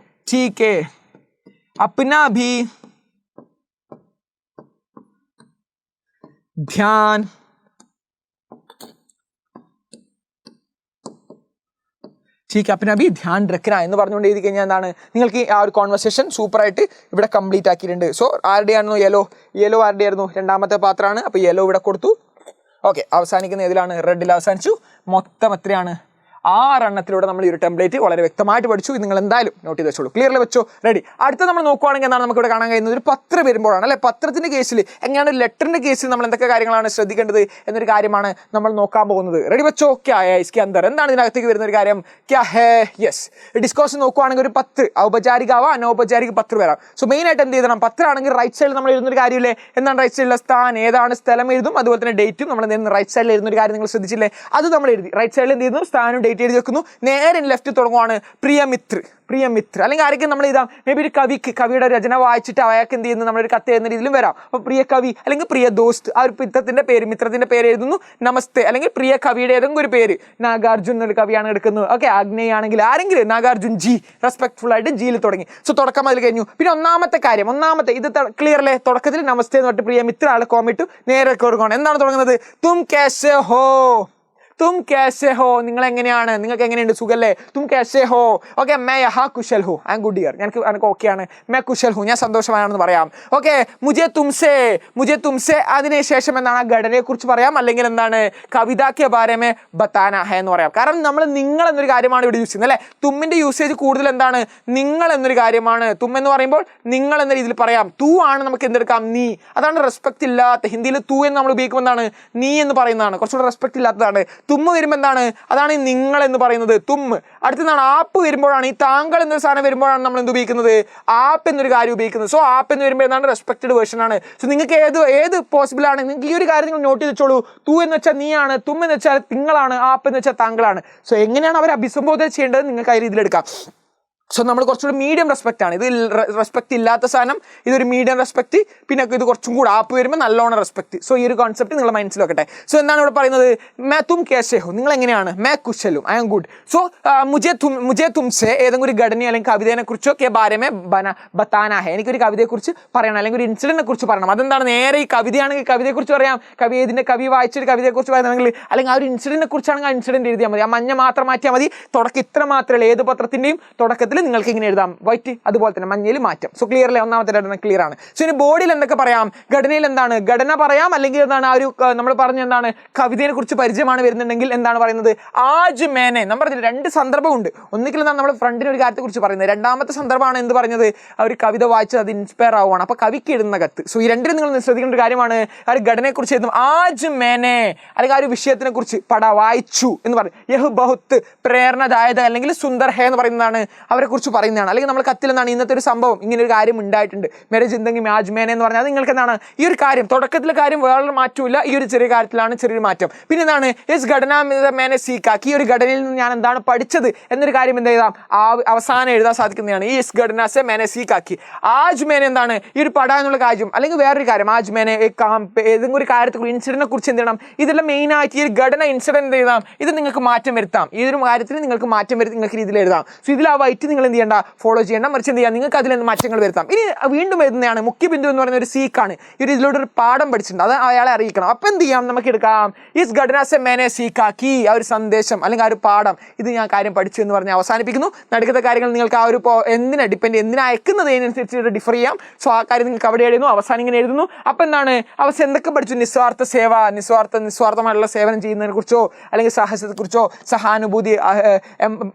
Speaker 1: ടീക്ക് അപ്നാ ഭി ധ്യാൻ ടീക്ക് അപ്നാ ഭി ധ്യാൻ രഖ്ന എന്ന് പറഞ്ഞുകൊണ്ട് എഴുതി കഴിഞ്ഞാൽ എന്താണ്, നിങ്ങൾക്ക് ആ ഒരു കോൺവെർസേഷൻ സൂപ്പറായിട്ട് ഇവിടെ കംപ്ലീറ്റ് ആക്കിയിട്ടുണ്ട്. സോ ആരുടെയായിരുന്നു, യെല്ലോ ആരുടെയായിരുന്നു, 2ാമത്തെ പാത്രമാണ്. അപ്പോൾ യെല്ലോ ഇവിടെ കൊടുത്തു. ഓക്കെ, അവസാനിക്കുന്ന ഏതിലാണ്, റെഡിൽ അവസാനിച്ചു. മൊത്തം എത്രയാണ്, 6 നമ്മൾ ഈ ഒരു ടെംപ്ലേറ്റ് വളരെ വ്യക്തമായിട്ട് പഠിച്ചു. നിങ്ങൾ എന്തായാലും നോട്ട് ചെയ്ത് വെച്ചോളൂ. ക്ലിയർലി വെച്ചോ. റെഡി. അടുത്ത നമ്മൾ നോക്കുവാണെങ്കിൽ എന്താണ് നമുക്ക് ഇവിടെ കാണാൻ കഴിയുന്നത്, ഒരു പത്രം വരുമ്പോഴാണ് അല്ലെ. പത്രത്തിന്റെ കേസിൽ എങ്ങനെയാണ്, ലെറ്ററിന്റെ കേസിൽ നമ്മൾ എന്തൊക്കെ കാര്യങ്ങളാണ് ശ്രദ്ധിക്കേണ്ടത് എന്നൊരു കാര്യമാണ് നമ്മൾ നോക്കാൻ പോകുന്നത്. റെഡി വെച്ചോ. ക്യാ ഹേ ഇസ്കെ അന്തർ, എന്താണ് ഇതിനകത്തേക്ക് വരുന്ന ഒരു കാര്യം, ക്യാ ഹേ. യെസ്, ഡിസ്കോസ് നോക്കുവാണെങ്കിൽ ഒരു 10 ഔപചാരികാവോ അനൗപചാരിക പത്രം വരാം. സോ മെയിൻ ആയിട്ട് എന്ത് ചെയ്യണം, പത്രമാണെങ്കിൽ റൈറ്റ് സൈഡിൽ നമ്മൾ എഴുതുന്ന ഒരു കാര്യമില്ലേ, എന്താണ് റൈറ്റ് സൈഡിലെ സ്ഥാനം, ഏതാണ് സ്ഥലം എഴുതും, അതുപോലെ തന്നെ ഡേറ്റും നമ്മൾ റൈറ്റ് സൈഡിൽ എഴുതുന്ന ഒരു കാര്യം നിങ്ങൾ ശ്രദ്ധിച്ചില്ലേ, അത് നമ്മൾ എഴുതി. റൈറ്റ് സൈഡിൽ എന്ത് ചെയ്യുന്നു, സ്ഥാനം ഡേറ്റ് എഴുതി വെക്കുന്നു. നേരെ ലെഫ്റ്റ് തുടങ്ങുവാണ് പ്രിയമിത്ര, അല്ലെങ്കിൽ ആരെങ്കിലും നമ്മൾ എഴുതാം, മേ ബി ഒരു കവിയുടെ രചന വായിച്ചിട്ട് അയാൾക്ക് എന്ത് ചെയ്യുന്നു, നമ്മളൊരു കത്ത് എഴുതുന്ന രീതിയിലും വരാം. അപ്പോൾ പ്രിയ കവി അല്ലെങ്കിൽ പ്രിയ ദോസ്ത്, ആ ഒരു മിത്രത്തിന്റെ പേര് എഴുതുന്നു. നമസ്തേ അല്ലെങ്കിൽ പ്രിയ കവിയുടെ ഏതെങ്കിലും ഒരു പേര്, നാഗാർജുൻ എന്നൊരു കവിയാണ് എടുക്കുന്നത്. ഓക്കെ, ആഗ്നേയ ആണെങ്കിൽ ആരെങ്കിലും നാഗാർജുൻ ജി, റെസ്പെക്ട്ഫുൾ ആയിട്ട് ജിയിൽ തുടങ്ങി. സോ തുടക്കം അതിൽ കഴിഞ്ഞു. പിന്നെ ഒന്നാമത്തെ ഇത് ക്ലിയർ അല്ലേ, തുടക്കത്തിൽ നമസ്തേ എന്ന് പറഞ്ഞിട്ട് പ്രിയ മിത്ര ആൾ കോമിട്ടു നേരെ കൊടുക്കണം. എന്താണ് തുടങ്ങുന്നത്, തും കേസേ ഹോ, തും कैसे हो, നിങ്ങൾ എങ്ങനെയാണ്, നിങ്ങൾക്ക് എങ്ങനെയുണ്ട്, സുഖല്ലേ? തും कैसे हो, ഓക്കെ. मैं यहाँ कुशल हूँ, ഐ എം ഗുഡ് ഹിയർ, എനിക്ക് ഓക്കെയാണ്. मैं कुशल हूँ, ഞാൻ സന്തോഷമാണെന്ന് പറയാം. ഓക്കെ. मुझे तुमसे അതിനുശേഷം എന്താണ്, ആ ഘടനയെ കുറിച്ച് പറയാം, അല്ലെങ്കിൽ എന്താണ്, കവിത के बारे में बताना है എന്ന് പറയാം. കാരണം നമ്മൾ നിങ്ങൾ എന്നൊരു കാര്യമാണ് ഇവിടെ യൂസ് ചെയ്യുന്നത് അല്ലേ. തുമ്മിന്റെ യൂസേജ് കൂടുതൽ എന്താണ്, നിങ്ങൾ എന്നൊരു കാര്യമാണ്. തും എന്ന് പറയുമ്പോൾ നിങ്ങൾ എന്ന രീതിയിൽ പറയാം. തൂ ആണ് നമുക്ക് എന്തെടുക്കാം, നീ. അതാണ് റെസ്പെക്ട് ഇല്ലാത്ത, ഹിന്ദിയിൽ തൂ എന്ന് നമ്മൾ ഉപയോഗിക്കുമ്പോൾ എന്താണ്, നീ എന്ന് പറയുന്നതാണ്, കുറച്ചുകൂടെ റെസ്പെക്ട് ഇല്ലാത്തതാണ്. തുമ്മ് വരുമ്പോൾ എന്താണ്, അതാണ് ഈ നിങ്ങൾ എന്ന് പറയുന്നത്, തുമ്മ്. അടുത്തതാണ് ആപ്പ് വരുമ്പോഴാണ്, ഈ താങ്കൾ എന്നൊരു സാധനം വരുമ്പോഴാണ് നമ്മൾ എന്ത് ഉപയോഗിക്കുന്നത്, ആപ്പ് എന്നൊരു കാര്യം ഉപയോഗിക്കുന്നത്. സോ ആപ്പ് എന്ന് വരുമ്പോൾ എന്താണ്, റെസ്പെക്റ്റഡ് വേർഷൻ ആണ്. സോ നിങ്ങൾക്ക് ഏത് പോസിബിൾ ആണ്, നിങ്ങൾക്ക് ഈ ഒരു കാര്യം നിങ്ങൾ നോട്ട് ചെയ്ത് വെച്ചോളൂ. തൂ എന്ന് വെച്ചാൽ നീയാണ്, തും എന്ന് വെച്ചാൽ നിങ്ങളാണ്, ആപ്പ് എന്ന് വെച്ചാൽ താങ്കളാണ്. സോ എങ്ങനെയാണ് അവർ അഭിസംബോധന ചെയ്യേണ്ടത് നിങ്ങൾക്ക് ആ രീതിയിലെടുക്കാം. സോ നമ്മൾ കുറച്ചുകൂടി മീഡിയം റെസ്പെക്റ്റ് ആണ്. ഇത് റെസ്പെക്ട് ഇല്ലാത്ത സാധനം, ഇതൊരു മീഡിയം റെസ്പെക്റ്റ്, പിന്നെ ഇത് കുറച്ചും കൂടി ആപ്പ് വരുമ്പോൾ നല്ലോണം റെസ്പെക്റ്റ്. സോ ഈ ഒരു കോൺസെപ്റ്റ് നിങ്ങൾ മനസ്സിൽ വെക്കട്ടെ. സോ എന്താണ് ഇവിടെ പറയുന്നത്, മേ തും കേസേ ഹോ, നിങ്ങൾ എങ്ങനെയാണ്, may കുശലും, I M good. So മുജേ തുംസെ ഏതെങ്കിലും ഒരു ഘടന അല്ലെങ്കിൽ കവിതയെ കുറിച്ചോ കെ ബാരമേ ബത്താനാ ഹെ, എനിക്കൊരു കവിതയെക്കുറിച്ച് പറയണം, അല്ലെങ്കിൽ ഒരു ഇൻസിഡന്റിനെ കുറിച്ച് പറയണം. അതെന്താണ്, നേരെ ഈ കവിതയാണെങ്കിൽ കവിതയെക്കുറിച്ച് പറയാം, കവി വായിച്ചൊരു കവിതയെക്കുറിച്ച് പറയുകയാണെങ്കിൽ, അല്ലെങ്കിൽ ആ ഒരു ഇൻസിഡന്റിനെ കുറിച്ചാണെങ്കിൽ ആ ഇൻസിഡന്റ് എഴുതിയാൽ മതി. ആ മഞ്ഞ മാത്രം മാറ്റിയാൽ മതി. തുടക്കം ഇത്ര മാത്രമല്ല, ഏത് പത്രത്തിന്റെയും തുടക്കത്തിൽ നിങ്ങൾക്ക് ഇങ്ങനെ എഴുതാം, വൈറ്റ്, അതുപോലെ തന്നെ മഞ്ഞയിൽ മാറ്റം. സോ ക്ലിയർ അല്ലേ, ഒന്നാമത്തെ ഘടന ക്ലിയർ ആണ്. സോ ഇനി ബോഡിയിൽ എന്തൊക്കെ പറയാം, ഘടനയിൽ എന്താണ്, ഘടന പറയാം, അല്ലെങ്കിൽ എന്താണ് ആ ഒരു നമ്മൾ പറഞ്ഞ എന്താണ്, കവിതയെ കുറിച്ച് പരിചയമാണ് വരുന്നുണ്ടെങ്കിൽ എന്താണ് പറയുന്നത്, ആജ് മേനെ. നമ്മൾ പറഞ്ഞില്ല, രണ്ട് സന്ദർഭമുണ്ട്. ഒന്നിക്കൽ എന്താണ് നമ്മൾ ഫ്രണ്ടിന് ഒരു കാര്യത്തെ കുറിച്ച് പറയുന്നത്, രണ്ടാമത്തെ സന്ദർഭമാണ് എന്ത് പറഞ്ഞത്, ആ ഒരു കവിത വായിച്ചത് അത് ഇൻസ്പയർ ആവുകയാണ്, അപ്പൊ കവിക്ക് എഴുതുന്ന കത്ത്. സോ ഈ രണ്ടിനും നിങ്ങൾ ശ്രദ്ധിക്കേണ്ട ഒരു കാര്യമാണ്, ആ ഒരു ഘടനയെ കുറിച്ച് എഴുതും ആജ് മേനെ, അല്ലെങ്കിൽ ആ ഒരു വിഷയത്തിനെ കുറിച്ച് വായിച്ചു എന്ന് പറയും. യഹ് ബഹുത്ത് പ്രേരണദായക അല്ലെങ്കിൽ സുന്ദർ ഹേ എന്ന് പറയുന്നതാണ് അവരെ കുറിച്ച് പറയുന്നതാണ്. അല്ലെങ്കിൽ നമ്മൾ കത്തിൽ എന്താണ്, ഇന്നത്തെ ഒരു സംഭവം, ഇങ്ങനെ ഒരു കാര്യം ഉണ്ടായിട്ടുണ്ട്, മേരെ ജിന്ദഗി മേ ആജ് മേനെ എന്ന് പറഞ്ഞാൽ നിങ്ങൾക്ക് എന്താണ്, ഈ ഒരു കാര്യം തുടക്കത്തിലെ കാര്യം വേറെ മാറ്റമില്ല, ഈ ഒരു ചെറിയ കാര്യത്തിലാണ് ചെറിയൊരു മാറ്റം. പിന്നെ എന്താണ്, യെസ് ഘടന മേനെ സീക്കാക്കി, ഈ ഒരു ഘടനയിൽ നിന്ന് ഞാൻ എന്താണ് പഠിച്ചത് എന്നൊരു കാര്യം എന്ത് എഴുതാം, അവസാനം എഴുതാൻ സാധിക്കുന്നതാണ്. ഈ യെസ് ഘടന സെ മേനെ സീക്കാക്കി. ആജ് മേനെ എന്താണ്, ഈ ഒരു പഠനം എന്നുള്ള കാര്യം, അല്ലെങ്കിൽ വേറൊരു കാര്യം, ആജ് മേനെ ഏതെങ്കിലും ഒരു കാര്യത്തെ ഇൻസിഡന്റിനെ കുറിച്ച് എന്ത് ചെയ്യണം, ഇതെല്ലാം മെയിൻ ആയിട്ട് ഈ ഒരു ഘടന ഇൻസിഡന്റ് എഴുതാം, ഇത് നിങ്ങൾക്ക് മാറ്റം വരുത്താം, ഈ ഒരു കാര്യത്തിൽ നിങ്ങൾക്ക് മാറ്റം വരുത്തി നിങ്ങൾക്ക് രീതിയിൽ എഴുതാം. സോ ഇതിൽ ആ വൈറ്റ് നിങ്ങൾ എന്ത് ചെയ്യേണ്ട, ഫോളോ ചെയ്യേണ്ട, മറിച്ച് എന്ത് ചെയ്യാം, നിങ്ങൾക്ക് അതിൽ മാറ്റങ്ങൾ വരുത്താം. ഇനി വീണ്ടും എഴുതുന്നതാണ് മുഖ്യ ബിന്ദു എന്ന് പറയുന്ന ഒരു സീക്കാണ്. ഈ ഒരു ഇതിലൂടെ ഒരു പാഠം പഠിച്ചിട്ടുണ്ട്, അത് അയാളെ അറിയിക്കണം. അപ്പം എന്ത് ചെയ്യാം, നമുക്ക് എടുക്കാം ഇസ് ഘടനാസെ മേനെ സീക്കാക്കി, ആ ഒരു സന്ദേശം അല്ലെങ്കിൽ ആ ഒരു പാഠം, ഇത് ഞാൻ കാര്യം പഠിച്ചു എന്ന് പറഞ്ഞ് അവസാനിപ്പിക്കുന്നു. നടുക്കത്തെ കാര്യങ്ങൾ നിങ്ങൾക്ക് ആ ഒരു എന്തിനാ അയക്കുന്നതിനനുസരിച്ച് ഡിഫർ ചെയ്യാം. സോ ആ കാര്യം നിങ്ങൾക്ക് അവിടെ എഴുതുന്നു, അവസാനം ഇങ്ങനെ എഴുതുന്നു. അപ്പം എന്താണ് അവസാനം എന്തൊക്കെ പഠിച്ചു, നിസ്വാർത്ഥ സേവ, നിസ്വാർത്ഥമായിട്ടുള്ള സേവനം ചെയ്യുന്നതിനെ കുറിച്ചോ, അല്ലെങ്കിൽ സാഹസത്തെക്കുറിച്ചോ, സഹാനുഭൂതി,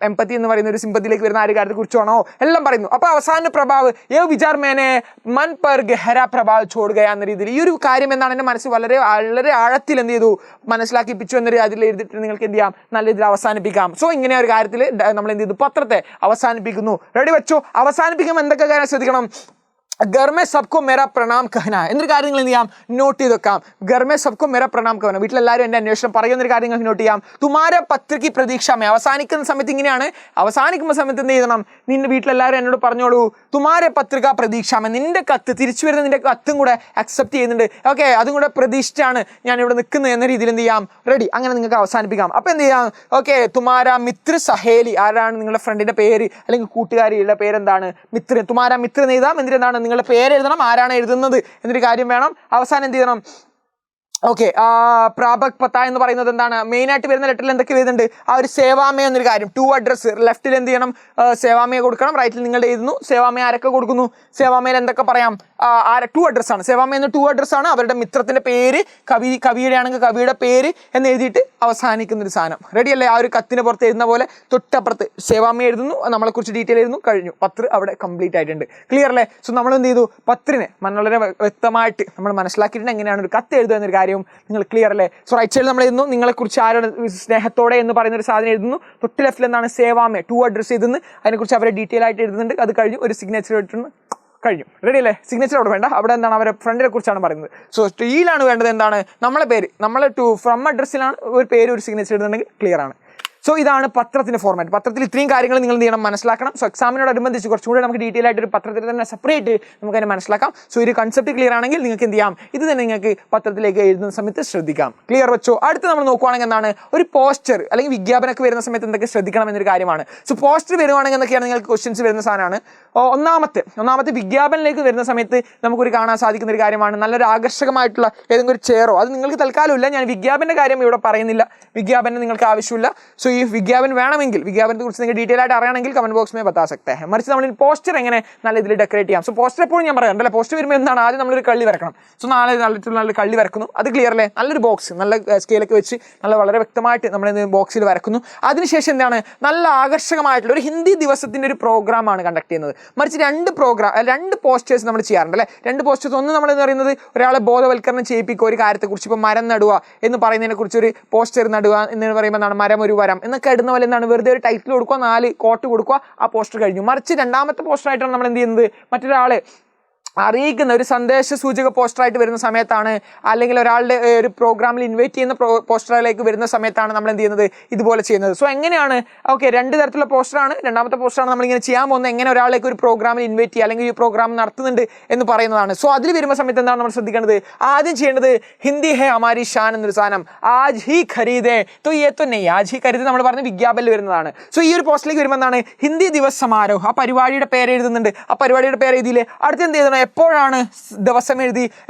Speaker 1: എംപതി എന്ന് പറയുന്ന ഒരു സിമ്പതിയിലേക്ക് വരുന്ന ആ ഒരു കാര്യത്തെ കുറിച്ചാണോ എല്ലാം പറയുന്നു. അപ്പൊ അവസാന പ്രഭാവ് ഏ വിചാർ മേനെ മൻ പർ ഗഹര പ്രഭാവ് ചോടുക എന്ന രീതിയിൽ ഈ ഒരു കാര്യം എന്താണ് എന്റെ മനസ്സിൽ വളരെ വളരെ ആഴത്തിൽ എന്ത് ചെയ്തു മനസ്സിലാക്കിപ്പിച്ചു എന്നൊരു അതിൽ എഴുതിയിട്ട് നിങ്ങൾക്ക് എന്ത് ചെയ്യാം, നല്ല രീതിയിൽ അവസാനിപ്പിക്കാം. സോ ഇങ്ങനെ ഒരു കാര്യത്തിൽ നമ്മൾ എന്ത് ചെയ്തു, പത്രത്തെ അവസാനിപ്പിക്കുന്നു. റെഡി വെച്ചോ. അവസാനിപ്പിക്കുമ്പോൾ എന്തൊക്കെ കാര്യം ശ്രദ്ധിക്കണം, घर में सबको मेरा प्रणाम कहना है എന്നൊരു കാര്യം നിങ്ങൾ എന്ത് ചെയ്യാം, നോട്ട് ചെയ്ത് വെക്കാം. घर में सबको मेरा प्रणाम कहना, വീട്ടിലെല്ലാവരും എൻ്റെ അന്വേഷണം പറയുന്നൊരു കാര്യം നിങ്ങൾക്ക് നോട്ട് ചെയ്യാം. തുമാരെ പത്രയ്ക്ക് പ്രതീക്ഷമേ, അവസാനിക്കുന്ന സമയത്ത് ഇങ്ങനെയാണ്, അവസാനിക്കുമ്പോൾ സമയത്ത് എന്ത് ചെയ്യണം, നിന്റെ വീട്ടിലെല്ലാവരും എന്നോട് പറഞ്ഞോളൂ, തുമാരെ പത്രിക പ്രതീക്ഷമേ, നിന്റെ കത്ത് തിരിച്ചു വരുന്ന നിന്റെ കത്തും കൂടെ അക്സെപ്റ്റ് ചെയ്യുന്നുണ്ട്, ഓക്കെ, അതും കൂടെ പ്രതീക്ഷിച്ചാണ് ഞാൻ ഇവിടെ നിൽക്കുന്നത് എന്ന രീതിയിൽ എന്ത് ചെയ്യാം, റെഡി, അങ്ങനെ നിങ്ങൾക്ക് അവസാനിപ്പിക്കാം. അപ്പം എന്ത് ചെയ്യാം, ഓക്കെ, തുമാര മിത്ര സഹേലി, ആരാണ് നിങ്ങളുടെ ഫ്രണ്ടിന്റെ പേര് അല്ലെങ്കിൽ കൂട്ടുകാരിയുടെ പേരെന്താണ്, മിത്ര, തുമാര മിത്ര എന്ന് എഴുതാം. എന്തിനാണ് നിങ്ങളുടെ പേര് എഴുതണം, ആരാണ് എഴുതുന്നത് എന്നൊരു കാര്യം വേണം. അവസാനം എന്ത് ചെയ്യണം, ഓക്കെ, പ്രാപക് പത്ത എന്ന് പറയുന്നത് എന്താണ്, മെയിൻ ആയിട്ട് വരുന്ന ലെറ്ററിൽ എന്തൊക്കെ വരുന്നുണ്ട്, ആ ഒരു സേവാമയ എന്നൊരു കാര്യം, ടു അഡ്രസ്, ലെഫ്റ്റിൽ എന്ത് ചെയ്യണം, സേവാമയെ കൊടുക്കണം, റൈറ്റിൽ നിങ്ങളുടെ എഴുതുന്നു. സേവാമയ ആരൊക്കെ കൊടുക്കുന്നു, സേവാമയിൽ എന്തൊക്കെ പറയാം, ടു അഡ്രസ് ആണ്, സേവാമയ എന്ന ടു അഡ്രസ് ആണ്, അവരുടെ മിത്രത്തിന്റെ പേര്, കവിയുടെ ആണെങ്കിൽ കവിയുടെ പേര് എന്ന് എഴുതിയിട്ട് അവസാനിക്കുന്ന ഒരു സാധനം. റെഡി അല്ലേ, ആ ഒരു കത്തിന് പുറത്ത് എഴുതുന്ന പോലെ തൊട്ടപ്പുറത്ത് സേവാമയ എഴുതുന്നു, നമ്മളെ കുറിച്ച് ഡീറ്റെയിൽ എഴുതുന്നു, കഴിഞ്ഞു, പത്ത് അവിടെ കംപ്ലീറ്റ് ആയിട്ടുണ്ട്. ക്ലിയർ അല്ലേ. സോ നമ്മൾ എന്ത് ചെയ്തു, പത്തിനെ വളരെ വ്യക്തമായിട്ട് നമ്മൾ മനസ്സിലാക്കിയിട്ടുണ്ട് എങ്ങനെയാണ് ഒരു കത്ത് എഴുതുക എന്നൊരു കാര്യം നിങ്ങൾ ക്ലിയർ അല്ലേ. സോ റൈറ്റ് സൈഡിൽ നമ്മൾ എഴുതുന്നു നിങ്ങളെക്കുറിച്ച് ആരുടെ സ്നേഹത്തോടെ എന്ന് പറയുന്ന ഒരു സാധനം എഴുതുന്നു, തൊട്ട് ലെഫ്റ്റിൽ എന്താണ് സേവാമേ, ടു അഡ്രസ് എഴുതുന്നു, അതിനെക്കുറിച്ച് അവരെ ഡീറ്റെയിൽ ആയിട്ട് എഴുതുന്നുണ്ട്. അത് കഴിഞ്ഞു, ഒരു സിഗ്നേച്ചർ ഇട്ടിട്ടുണ്ട്, കഴിഞ്ഞു. റെഡി അല്ലേ. സിഗ്നേച്ചർ അവിടെ വേണ്ട, അവിടെ എന്താണ് അവരെ ഫ്രണ്ടിനെ കുറിച്ചാണ് പറയുന്നത്. സോ സ്റ്റീലാണ് വേണ്ടത്, എന്താണ് നമ്മളെ പേര്, നമ്മളെ ഫ്രം അഡ്രസ്സിലാണ് ഒരു പേര്, ഒരു സിഗ്നേച്ചർ ഇടുന്നുണ്ടെങ്കിൽ ക്ലിയർ ആണ്. സോ ഇതാണ് പത്രത്തിന്റെ ഫോർമാറ്റ്. പത്രത്തിൽ ഇത്രയും കാര്യങ്ങൾ നിങ്ങൾ എന്ത് ചെയ്യണം, മനസ്സിലാക്കണം. സോ എക്സാമിനോടനുബന്ധിച്ച് കുറച്ചുകൂടി നമുക്ക് ഡീറ്റെയിൽ ആയിട്ട് ഒരു പത്രത്തിൽ തന്നെ സെപ്പറേറ്റ് നമുക്ക് അതിനെ മനസ്സിലാക്കാം. സോ ഒരു കൺസെപ്റ്റ് ക്ലിയർ ആണെങ്കിൽ നിങ്ങൾക്ക് എന്ത് ചെയ്യാം, ഇത് തന്നെ നിങ്ങൾക്ക് പത്രത്തിലേക്ക് എഴുതുന്ന സമയത്ത് ശ്രദ്ധിക്കാം. ക്ലിയർ വെച്ചോ? അടുത്ത് നമ്മൾ നോക്കുവാണെങ്കിൽ എന്താണ്, ഒരു പോസ്റ്റർ അല്ലെങ്കിൽ വിജ്ഞാപനമൊക്കെ വരുന്ന സമയത്ത് എന്തൊക്കെ ശ്രദ്ധിക്കണം എന്നൊരു കാര്യമാണ്. സോ പോസ്റ്റർ വരുവാണെങ്കിൽ എന്തൊക്കെയാണ് നിങ്ങൾക്ക് ക്വസ്റ്റ്യൻസ് വരുന്ന സാധനമാണ്. ഒന്നാമത്തെ വിജ്ഞാപനത്തിലേക്ക് വരുന്ന സമയത്ത് നമുക്കൊരു കാണാൻ സാധിക്കുന്ന ഒരു കാര്യമാണ്, നല്ലൊരു ആകർഷകമായിട്ടുള്ള ഏതെങ്കിലും ഒരു ചെയറോ. അത് നിങ്ങൾക്ക് തൽക്കാലമില്ല, ഞാൻ വിജ്ഞാപനത്തിന്റെ കാര്യം ഇവിടെ പറയുന്നില്ല, വിജ്ഞാപനം നിങ്ങൾക്ക് ആവശ്യമില്ല. സോ ഈ വിജ്ഞാപനം വേണമെങ്കിൽ, വിജ്ഞാപനത്തെ കുറിച്ച് നിങ്ങൾക്ക് ഡീറ്റെയിൽ ആയിട്ട് അറിയണമെങ്കിൽ കമന്റ് ബോക്സ് ബത്താ സക്തേ ഹെ. മറിച്ച് നമ്മൾ പോസ്റ്റർ എങ്ങനെ നല്ല ഇതിൽ ഡെക്കറേറ്റ് ചെയ്യാം. സോ പോസ്റ്റർ എപ്പോഴും ഞാൻ പറയാം അല്ലേ, പോസ്റ്റർ വരുമ്പോൾ എന്താണ്, ആദ്യം നമ്മളൊരു കള്ളി വരക്കണം. സോ നല്ല കള്ളി വരക്കുന്നു, അത് ക്ലിയർ അല്ലേ, നല്ലൊരു ബോക്സ് നല്ല സ്കെയിലൊക്കെ വെച്ച് നല്ല വളരെ വ്യക്തമായിട്ട് നമ്മൾ ബോക്സിൽ വരക്കുന്നു. അതിനുശേഷം എന്താണ്, നല്ല ആകർഷകമായിട്ടുള്ള ഒരു ഹിന്ദി ദിവസത്തിന്റെ ഒരു പ്രോഗ്രാമാണ് കണ്ടക്ട് ചെയ്യുന്നത്. മറിച്ച് രണ്ട് പോസ്റ്റേഴ്സ് നമ്മൾ ചെയ്യാറുണ്ട് അല്ലേ. രണ്ട് പോസ്റ്റേഴ്സ്, ഒന്ന് നമ്മൾ എന്ന് പറയുന്നത് ഒരാളെ ബോധവൽക്കരണം ചെയ്യിപ്പിക്കുക ഒരു കാര്യത്തെക്കുറിച്ച്. ഇപ്പോൾ മരം നടുക എന്ന് പറയുന്നതിനെ കുറിച്ച് ഒരു പോസ്റ്റർ നടുക എന്ന് പറയുമ്പോൾ എന്താണ്, മരം ഒരു വരം എന്നൊക്കെ ഇടുന്ന പോലെ എന്താണ്, വെറുതെ ഒരു ടൈറ്റിൽ കൊടുക്കുക, 4 കോട്ട് കൊടുക്കുക, ആ പോസ്റ്റർ കഴിഞ്ഞു. മറിച്ച് രണ്ടാമത്തെ പോസ്റ്ററായിട്ടാണ് നമ്മൾ എന്ത് ചെയ്യുന്നത്, മറ്റൊരാളെ അറിയിക്കുന്ന ഒരു സന്ദേശ സൂചക പോസ്റ്ററായിട്ട് വരുന്ന സമയത്താണ്, അല്ലെങ്കിൽ ഒരാളുടെ ഒരു പ്രോഗ്രാമിൽ ഇൻവൈറ്റ് ചെയ്യുന്ന പോസ്റ്ററിലേക്ക് വരുന്ന സമയത്താണ് നമ്മൾ എന്ത് ചെയ്യുന്നത്, ഇതുപോലെ ചെയ്യുന്നത്. സോ എങ്ങനെയാണ്, ഓക്കെ, 2 തരത്തിലുള്ള പോസ്റ്ററാണ്. രണ്ടാമത്തെ പോസ്റ്ററാണ് നമ്മളിങ്ങനെ ചെയ്യാൻ പോകുന്നത്, എങ്ങനെ ഒരാളേക്ക് ഒരു പ്രോഗ്രാമിൽ ഇൻവൈറ്റ് ചെയ്യുക അല്ലെങ്കിൽ ഈ പ്രോഗ്രാം നടത്തുന്നുണ്ട് എന്ന് പറയുന്നതാണ്. സോ അതിൽ വരുന്ന സമയത്ത് എന്താണ് നമ്മൾ ശ്രദ്ധിക്കേണ്ടത്, ആദ്യം ചെയ്യേണ്ടത് ഹിന്ദി ഹേ ഹമാരി ഷാൻ എന്നൊരു സാധനം, ആജ് ഹി ഖരീദേ തോ യേ തോ നെയ്, ആജ് ഹി ഖരീദേ നമ്മൾ പറഞ്ഞ വിജ്ഞാപനത്തിൽ വരുന്നതാണ്. സോ ഈ ഒരു പോസ്റ്റിലേക്ക് വരുമ്പോൾ എന്താണ്, ഹിന്ദി ദിവസ് സമാരോഹ്, ആ പരിപാടിയുടെ പേര് എഴുതുന്നുണ്ട്. ആ പരിപാടിയുടെ പേര് എഴുതിയില്ലേ, അടുത്ത് എന്ത് ചെയ്യണം, എപ്പോഴാണ് ദിവസം എഴുതി,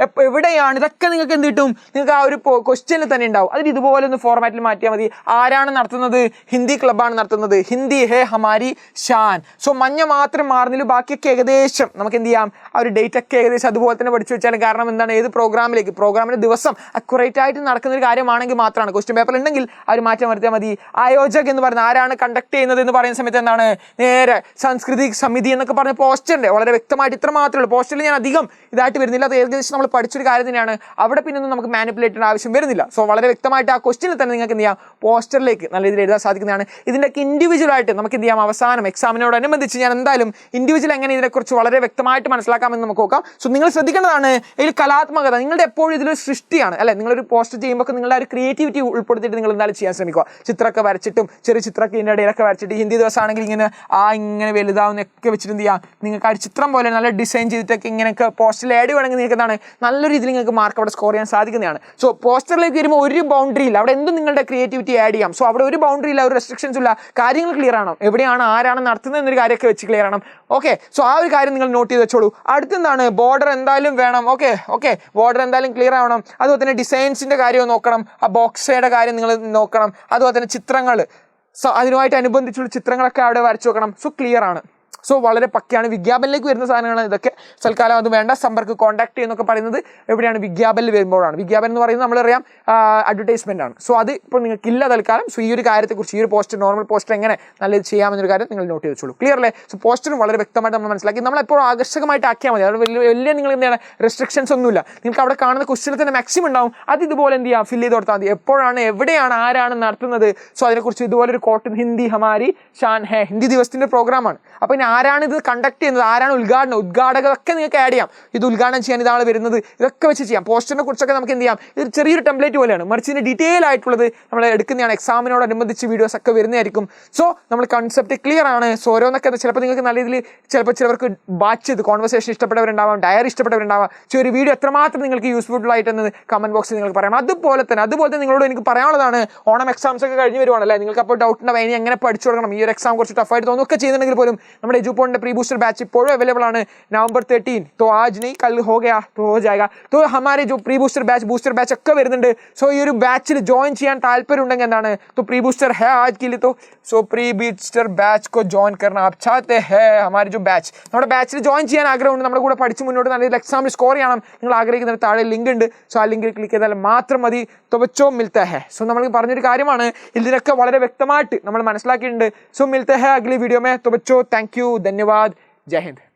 Speaker 1: എവിടെയാണ്, ഇതൊക്കെ നിങ്ങൾക്ക് എന്ത് കിട്ടും, നിങ്ങൾക്ക് ആ ഒരു ക്വസ്റ്റ്യനിൽ തന്നെ ഉണ്ടാവും. അതിന് ഇതുപോലെ ഒന്ന് ഫോർമാറ്റിൽ മാറ്റിയാൽ മതി. ആരാണ് നടത്തുന്നത്, ഹിന്ദി ക്ലബ്ബാണ് നടത്തുന്നത്, ഹിന്ദി ഹേ ഹമാരി ഷാൻ. സോ മഞ്ഞ മാത്രം മാറുന്നില്ല, ബാക്കിയൊക്കെ ഏകദേശം നമുക്ക് എന്ത് ചെയ്യാം, ആ ഒരു ഡേറ്റ് ഒക്കെ ഏകദേശം അതുപോലെ തന്നെ പഠിച്ചു വെച്ചാലും. കാരണം എന്താണ്, ഏത് പ്രോഗ്രാമിന്റെ ദിവസം അക്യുറേറ്റ് ആയിട്ട് നടക്കുന്ന ഒരു കാര്യമാണെങ്കിൽ മാത്രമാണ്. ക്വസ്റ്റ്യൻ പേപ്പർ ഉണ്ടെങ്കിൽ ആ ഒരു മാറ്റം വരുത്തിയാൽ മതി. ആയോജക് എന്ന് പറയുന്നത്, ആരാണ് കണ്ടക്ട് ചെയ്യുന്നത് എന്ന് പറയുന്ന സമയത്ത് എന്താണ്, നേരെ സാംസ്കൃതിക് സമിതി എന്നൊക്കെ പറഞ്ഞ പോസ്റ്ററിന്റെ വളരെ വ്യക്തമായിട്ട് ഇത്ര മാത്രമേ ഉള്ളൂ. പോസ്റ്ററിൽ ഞാൻ അധികം ഇതായിട്ട് വരുന്നില്ല, അത് ഏകദേശം നമ്മൾ പഠിച്ചൊരു കാര്യം തന്നെയാണ്. അവിടെ പിന്നെ ഒന്നും നമുക്ക് മാനിപ്പുലേറ്റ് ആവശ്യം വരുന്നില്ല. സോ വളരെ വ്യക്തമായിട്ട് ആ ക്വസ്റ്റ്യനിൽ തന്നെ നിങ്ങൾക്ക് എന്ത് ചെയ്യാം, പോസ്റ്ററിലേക്ക് നല്ല രീതിയിൽ എഴുതാൻ സാധിക്കുന്നതാണ്. ഇതിൻ്റെയൊക്കെ ഇൻഡിവിജ്വൽ ആയിട്ട് നമുക്ക് എന്ത് ചെയ്യാം, അവസാനം എക്സാമിനോടനുബന്ധിച്ച് ഞാൻ എന്തായാലും ഇൻഡിവിജ്വൽ എങ്ങനെ ഇതിനെക്കുറിച്ച് വളരെ വ്യക്തമായിട്ട് മനസ്സിലാക്കാമെന്ന് നമുക്ക് നോക്കാം. സോ നിങ്ങൾ ശ്രദ്ധിക്കേണ്ടതാണ്, ഇതിൽ കലാത്മകത നിങ്ങളുടെ എപ്പോഴും ഇതിലൊരു സൃഷ്ടിയാണ് അല്ലെ. നിങ്ങളൊരു പോസ്റ്റ് ചെയ്യുമ്പോൾ നിങ്ങളുടെ ഒരു ക്രിയേറ്റിവിറ്റി ഉൾപ്പെടുത്തിയിട്ട് നിങ്ങൾ എന്തായാലും ചെയ്യാൻ ശ്രമിക്കുക. ചിത്രമൊക്കെ വരച്ചിട്ടും ചെറിയ ചിത്രമൊക്കെ ഇതിൻ്റെ ഇടയിലൊക്കെ വരച്ചിട്ട്, ഹിന്ദി ദിവസമാണെങ്കിൽ ഇങ്ങനെ വലുതാവുന്നൊക്കെ വെച്ചിട്ട് എന്ത് ചെയ്യാം, നിങ്ങൾക്ക് ആ ഒരു ചിത്രം പോലെ നല്ല ഡിസൈൻ ചെയ്തിട്ടൊക്കെ ഇങ്ങനെയൊക്കെ പോസ്റ്ററിൽ ആഡ് വേണമെങ്കിൽ നിങ്ങൾക്ക് എന്താണ്, നല്ല രീതിയിൽ നിങ്ങൾക്ക് മാർക്ക് അവിടെ സ്കോർ ചെയ്യാൻ സാധിക്കുന്നതാണ്. സോ പോസ്റ്ററിലേക്ക് വരുമ്പോൾ ഒരു ബൗണ്ടറി ഇല്ല, അവിടെ എന്തും നിങ്ങളുടെ ക്രിയേറ്റിവിറ്റി ആഡ് ചെയ്യാം. സോ അവിടെ ഒരു ബൗണ്ടറി ഇല്ല, ഒരു റെസ്ട്രിക്ഷൻസ് ഇല്ല, കാര്യങ്ങൾ ക്ലിയർ ആണ്, എവിടെയാണ് ആരാണ് നടത്തുന്നത് എന്നൊരു കാര്യമൊക്കെ വെച്ച് ക്ലിയർ ആണ്. ഓക്കെ, സോ ആ ഒരു കാര്യം നിങ്ങൾ നോട്ട് ചെയ്ത് വെച്ചോളൂ. അടുത്തെന്താണ്, ബോർഡർ എന്തായാലും വേണം. ഓക്കെ, ബോർഡർ എന്തായാലും ക്ലിയർ ആവണം. അതുപോലെ തന്നെ ഡിസൈൻസിന്റെ കാര്യം നോക്കണം, ആ ബോക്സയുടെ കാര്യം നിങ്ങൾ നോക്കണം. അതുപോലെ തന്നെ ചിത്രങ്ങൾ, സോ അതിനുമായിട്ട് അനുബന്ധിച്ചുള്ള ചിത്രങ്ങളൊക്കെ അവിടെ വരച്ചു നോക്കണം. സോ ക്ലിയർ ആണ്. സോ വളരെ പക്കയാണ്. വിജ്ഞാപനത്തിലേക്ക് വരുന്ന സാധനങ്ങളാണ് ഇതൊക്കെ. തൽക്കാലം അത് വേണ്ട, സമ്പർക്ക് കോൺടാക്ട് ചെയ്യുന്നൊക്കെ പറയുന്നത് എവിടെയാണ്, വിജ്ഞാപനത്തിൽ വരുമ്പോഴാണ്. വിജ്ഞാപനം എന്ന് പറയുന്നത് നമ്മളറിയാം അഡ്വർടൈസ്മെന്റ് ആണ്. സോ അത് ഇപ്പോൾ നിങ്ങൾക്കില്ല തൽക്കാലം. സോ ഈ ഒരു കാര്യത്തെക്കുറിച്ച്, ഈ ഒരു പോസ്റ്റർ, നോർമൽ പോസ്റ്റർ എങ്ങനെ നല്ല ചെയ്യാമെന്നൊരു കാര്യം നിങ്ങൾ നോട്ട് ചെയ്ത് വെച്ചോളൂ. ക്ലിയർ അല്ലേ? സോ പോസ്റ്ററും വളരെ വ്യക്തമായിട്ട് നമ്മൾ മനസ്സിലാക്കി നമ്മളെപ്പോഴും ആകർഷകമായിട്ട് ആക്കിയാൽ മതി. അത് വലിയ നിങ്ങൾ എന്താണ് റെസ്ട്രിക്ഷൻസ് ഒന്നുമില്ല. നിങ്ങൾക്ക് അവിടെ കാണുന്ന ക്വസ്റ്റ്യനിൽ തന്നെ മാക്സിമം ഉണ്ടാവും. അത് ഇതുപോലെ എന്ത് ചെയ്യാം, ഫില്ല് ചെയ്ത് കൊടുത്താൽ മതി. എപ്പോഴാണ്, എവിടെയാണ്, ആരാണ് നടത്തുന്നത്. സോ അതിനെക്കുറിച്ച് ഇതുപോലെ ഒരു കോട്ട്, ഹിന്ദി ഹമാരി ഷാൻ ഹേ, ഹിന്ദി ദിവസത്തിന്റെ പ്രോഗ്രാമാണ്. അപ്പോൾ ഇനി ആരാണ് ഇത് കണ്ടക്ട് ചെയ്യുന്നത്, ആരാണ് ഉദ്ഘാടകരൊക്കെ നിങ്ങൾക്ക് ആഡ് ചെയ്യാം. ഇത് ഉദ്ഘാടനം ചെയ്യാൻ ഇതാണ് വരുന്നത്, ഇതൊക്കെ വെച്ച് ചെയ്യാം. പോസ്റ്ററിനെ കുറിച്ചൊക്കെ നമുക്ക് എന്ത് ചെയ്യാം, ഇത് ചെറിയൊരു ടെംപ്ലേറ്റ് പോലെയാണ്. മറിച്ച് ഇതിന് ഡീറ്റെയിൽ ആയിട്ടുള്ളത് നമ്മൾ എടുക്കുന്നതാണ്. എക്സാമിനോടനുബന്ധിച്ച് വീഡിയോസ് ഒക്കെ വരുന്നതായിരിക്കും. സോ നമ്മൾ കൺസെപ്റ്റ് ക്ലിയർ ആണ്. സോ ഓരോന്നൊക്കെ ചിലപ്പോൾ നിങ്ങൾക്ക് നല്ല രീതിയിൽ, ചിലപ്പോൾ ചിലവർക്ക് ബാച്ച് ചെയ്ത് കോൺവെർസേഷൻ ഇഷ്ടപ്പെട്ടവരുണ്ടാവാം, ഡയറി ഇഷ്ടപ്പെട്ടവരുണ്ടാവാം. സോ ഒരു വീഡിയോ എത്രമാത്രം നിങ്ങൾക്ക് യൂസ്ഫുൾ ആയിട്ടെന്ന് കമന്റ് ബോക്സിൽ നിങ്ങൾക്ക് പറയാം. അതുപോലെ തന്നെ നിങ്ങളോട് എനിക്ക് പറയാനുള്ളതാണ്, ഓണം എക്സാംസ് ഒക്കെ കഴിഞ്ഞ് വരുവാണല്ലേ, നിങ്ങൾക്ക് അപ്പോൾ ഡൗട്ട് ഉണ്ടാവും ഇനി എങ്ങനെ പഠിച്ചു കൊടുക്കണം, ഈ ഒരു എക്സാം കുറച്ച് ടഫായിട്ട് തോന്നുകയൊക്കെ ചെയ്യുന്നുണ്ടെങ്കിൽ പോലും നമ്മുടെ എജുപോണിന്റെ प्री बूस्टर बैच इപ്പോഴും അവൈലബിൾ ആണ്. नवंबर 13 तो आज नहीं कल हो गया तो हो जाएगा. तो हमारे जो प्री बूस्टर बैच ഒക്കെ വരുന്നുണ്ട്. സോ ഈ ഒരു ബാച്ചിൽ ജോയിൻ ചെയ്യാൻ താല്പര്യം ഉണ്ടെങ്കിൽ എന്താണ്, तो प्री बूस्टर है आज के लिए. तो सो प्री बूस्टर बैच को ज्वाइन करना आप चाहते हैं, हमारे जो बैच, നമ്മുടെ ബാച്ചിൽ ജോയിൻ ചെയ്യാൻ ആഗ്രഹമുണ്ട്, നമ്മുടെ കൂടെ പഠിച്ച് മുന്നോട്ട് നല്ല എക്സാമിൽ സ്കോർ ചെയ്യണം, നിങ്ങൾ ആഗ്രഹിക്കുന്ന താഴെ ലിങ്ക് ഉണ്ട്. സോ ആ ലിങ്കിൽ ക്ലിക്ക് ചെയ്താൽ മാത്രം മതി. तो बच्चों मिलता है. സോ നമ്മൾ പറഞ്ഞൊരു കാര്യമാണ്, ഇതിനൊക്കെ വളരെ വ്യക്തമായിട്ട് നമ്മൾ മനസ്സിലാക്കിയിട്ടുണ്ട്. സോ मिलते हैं अगली वीडियो में. तो बच्चों थैंक यू, धन्यवाद, जय हिंद.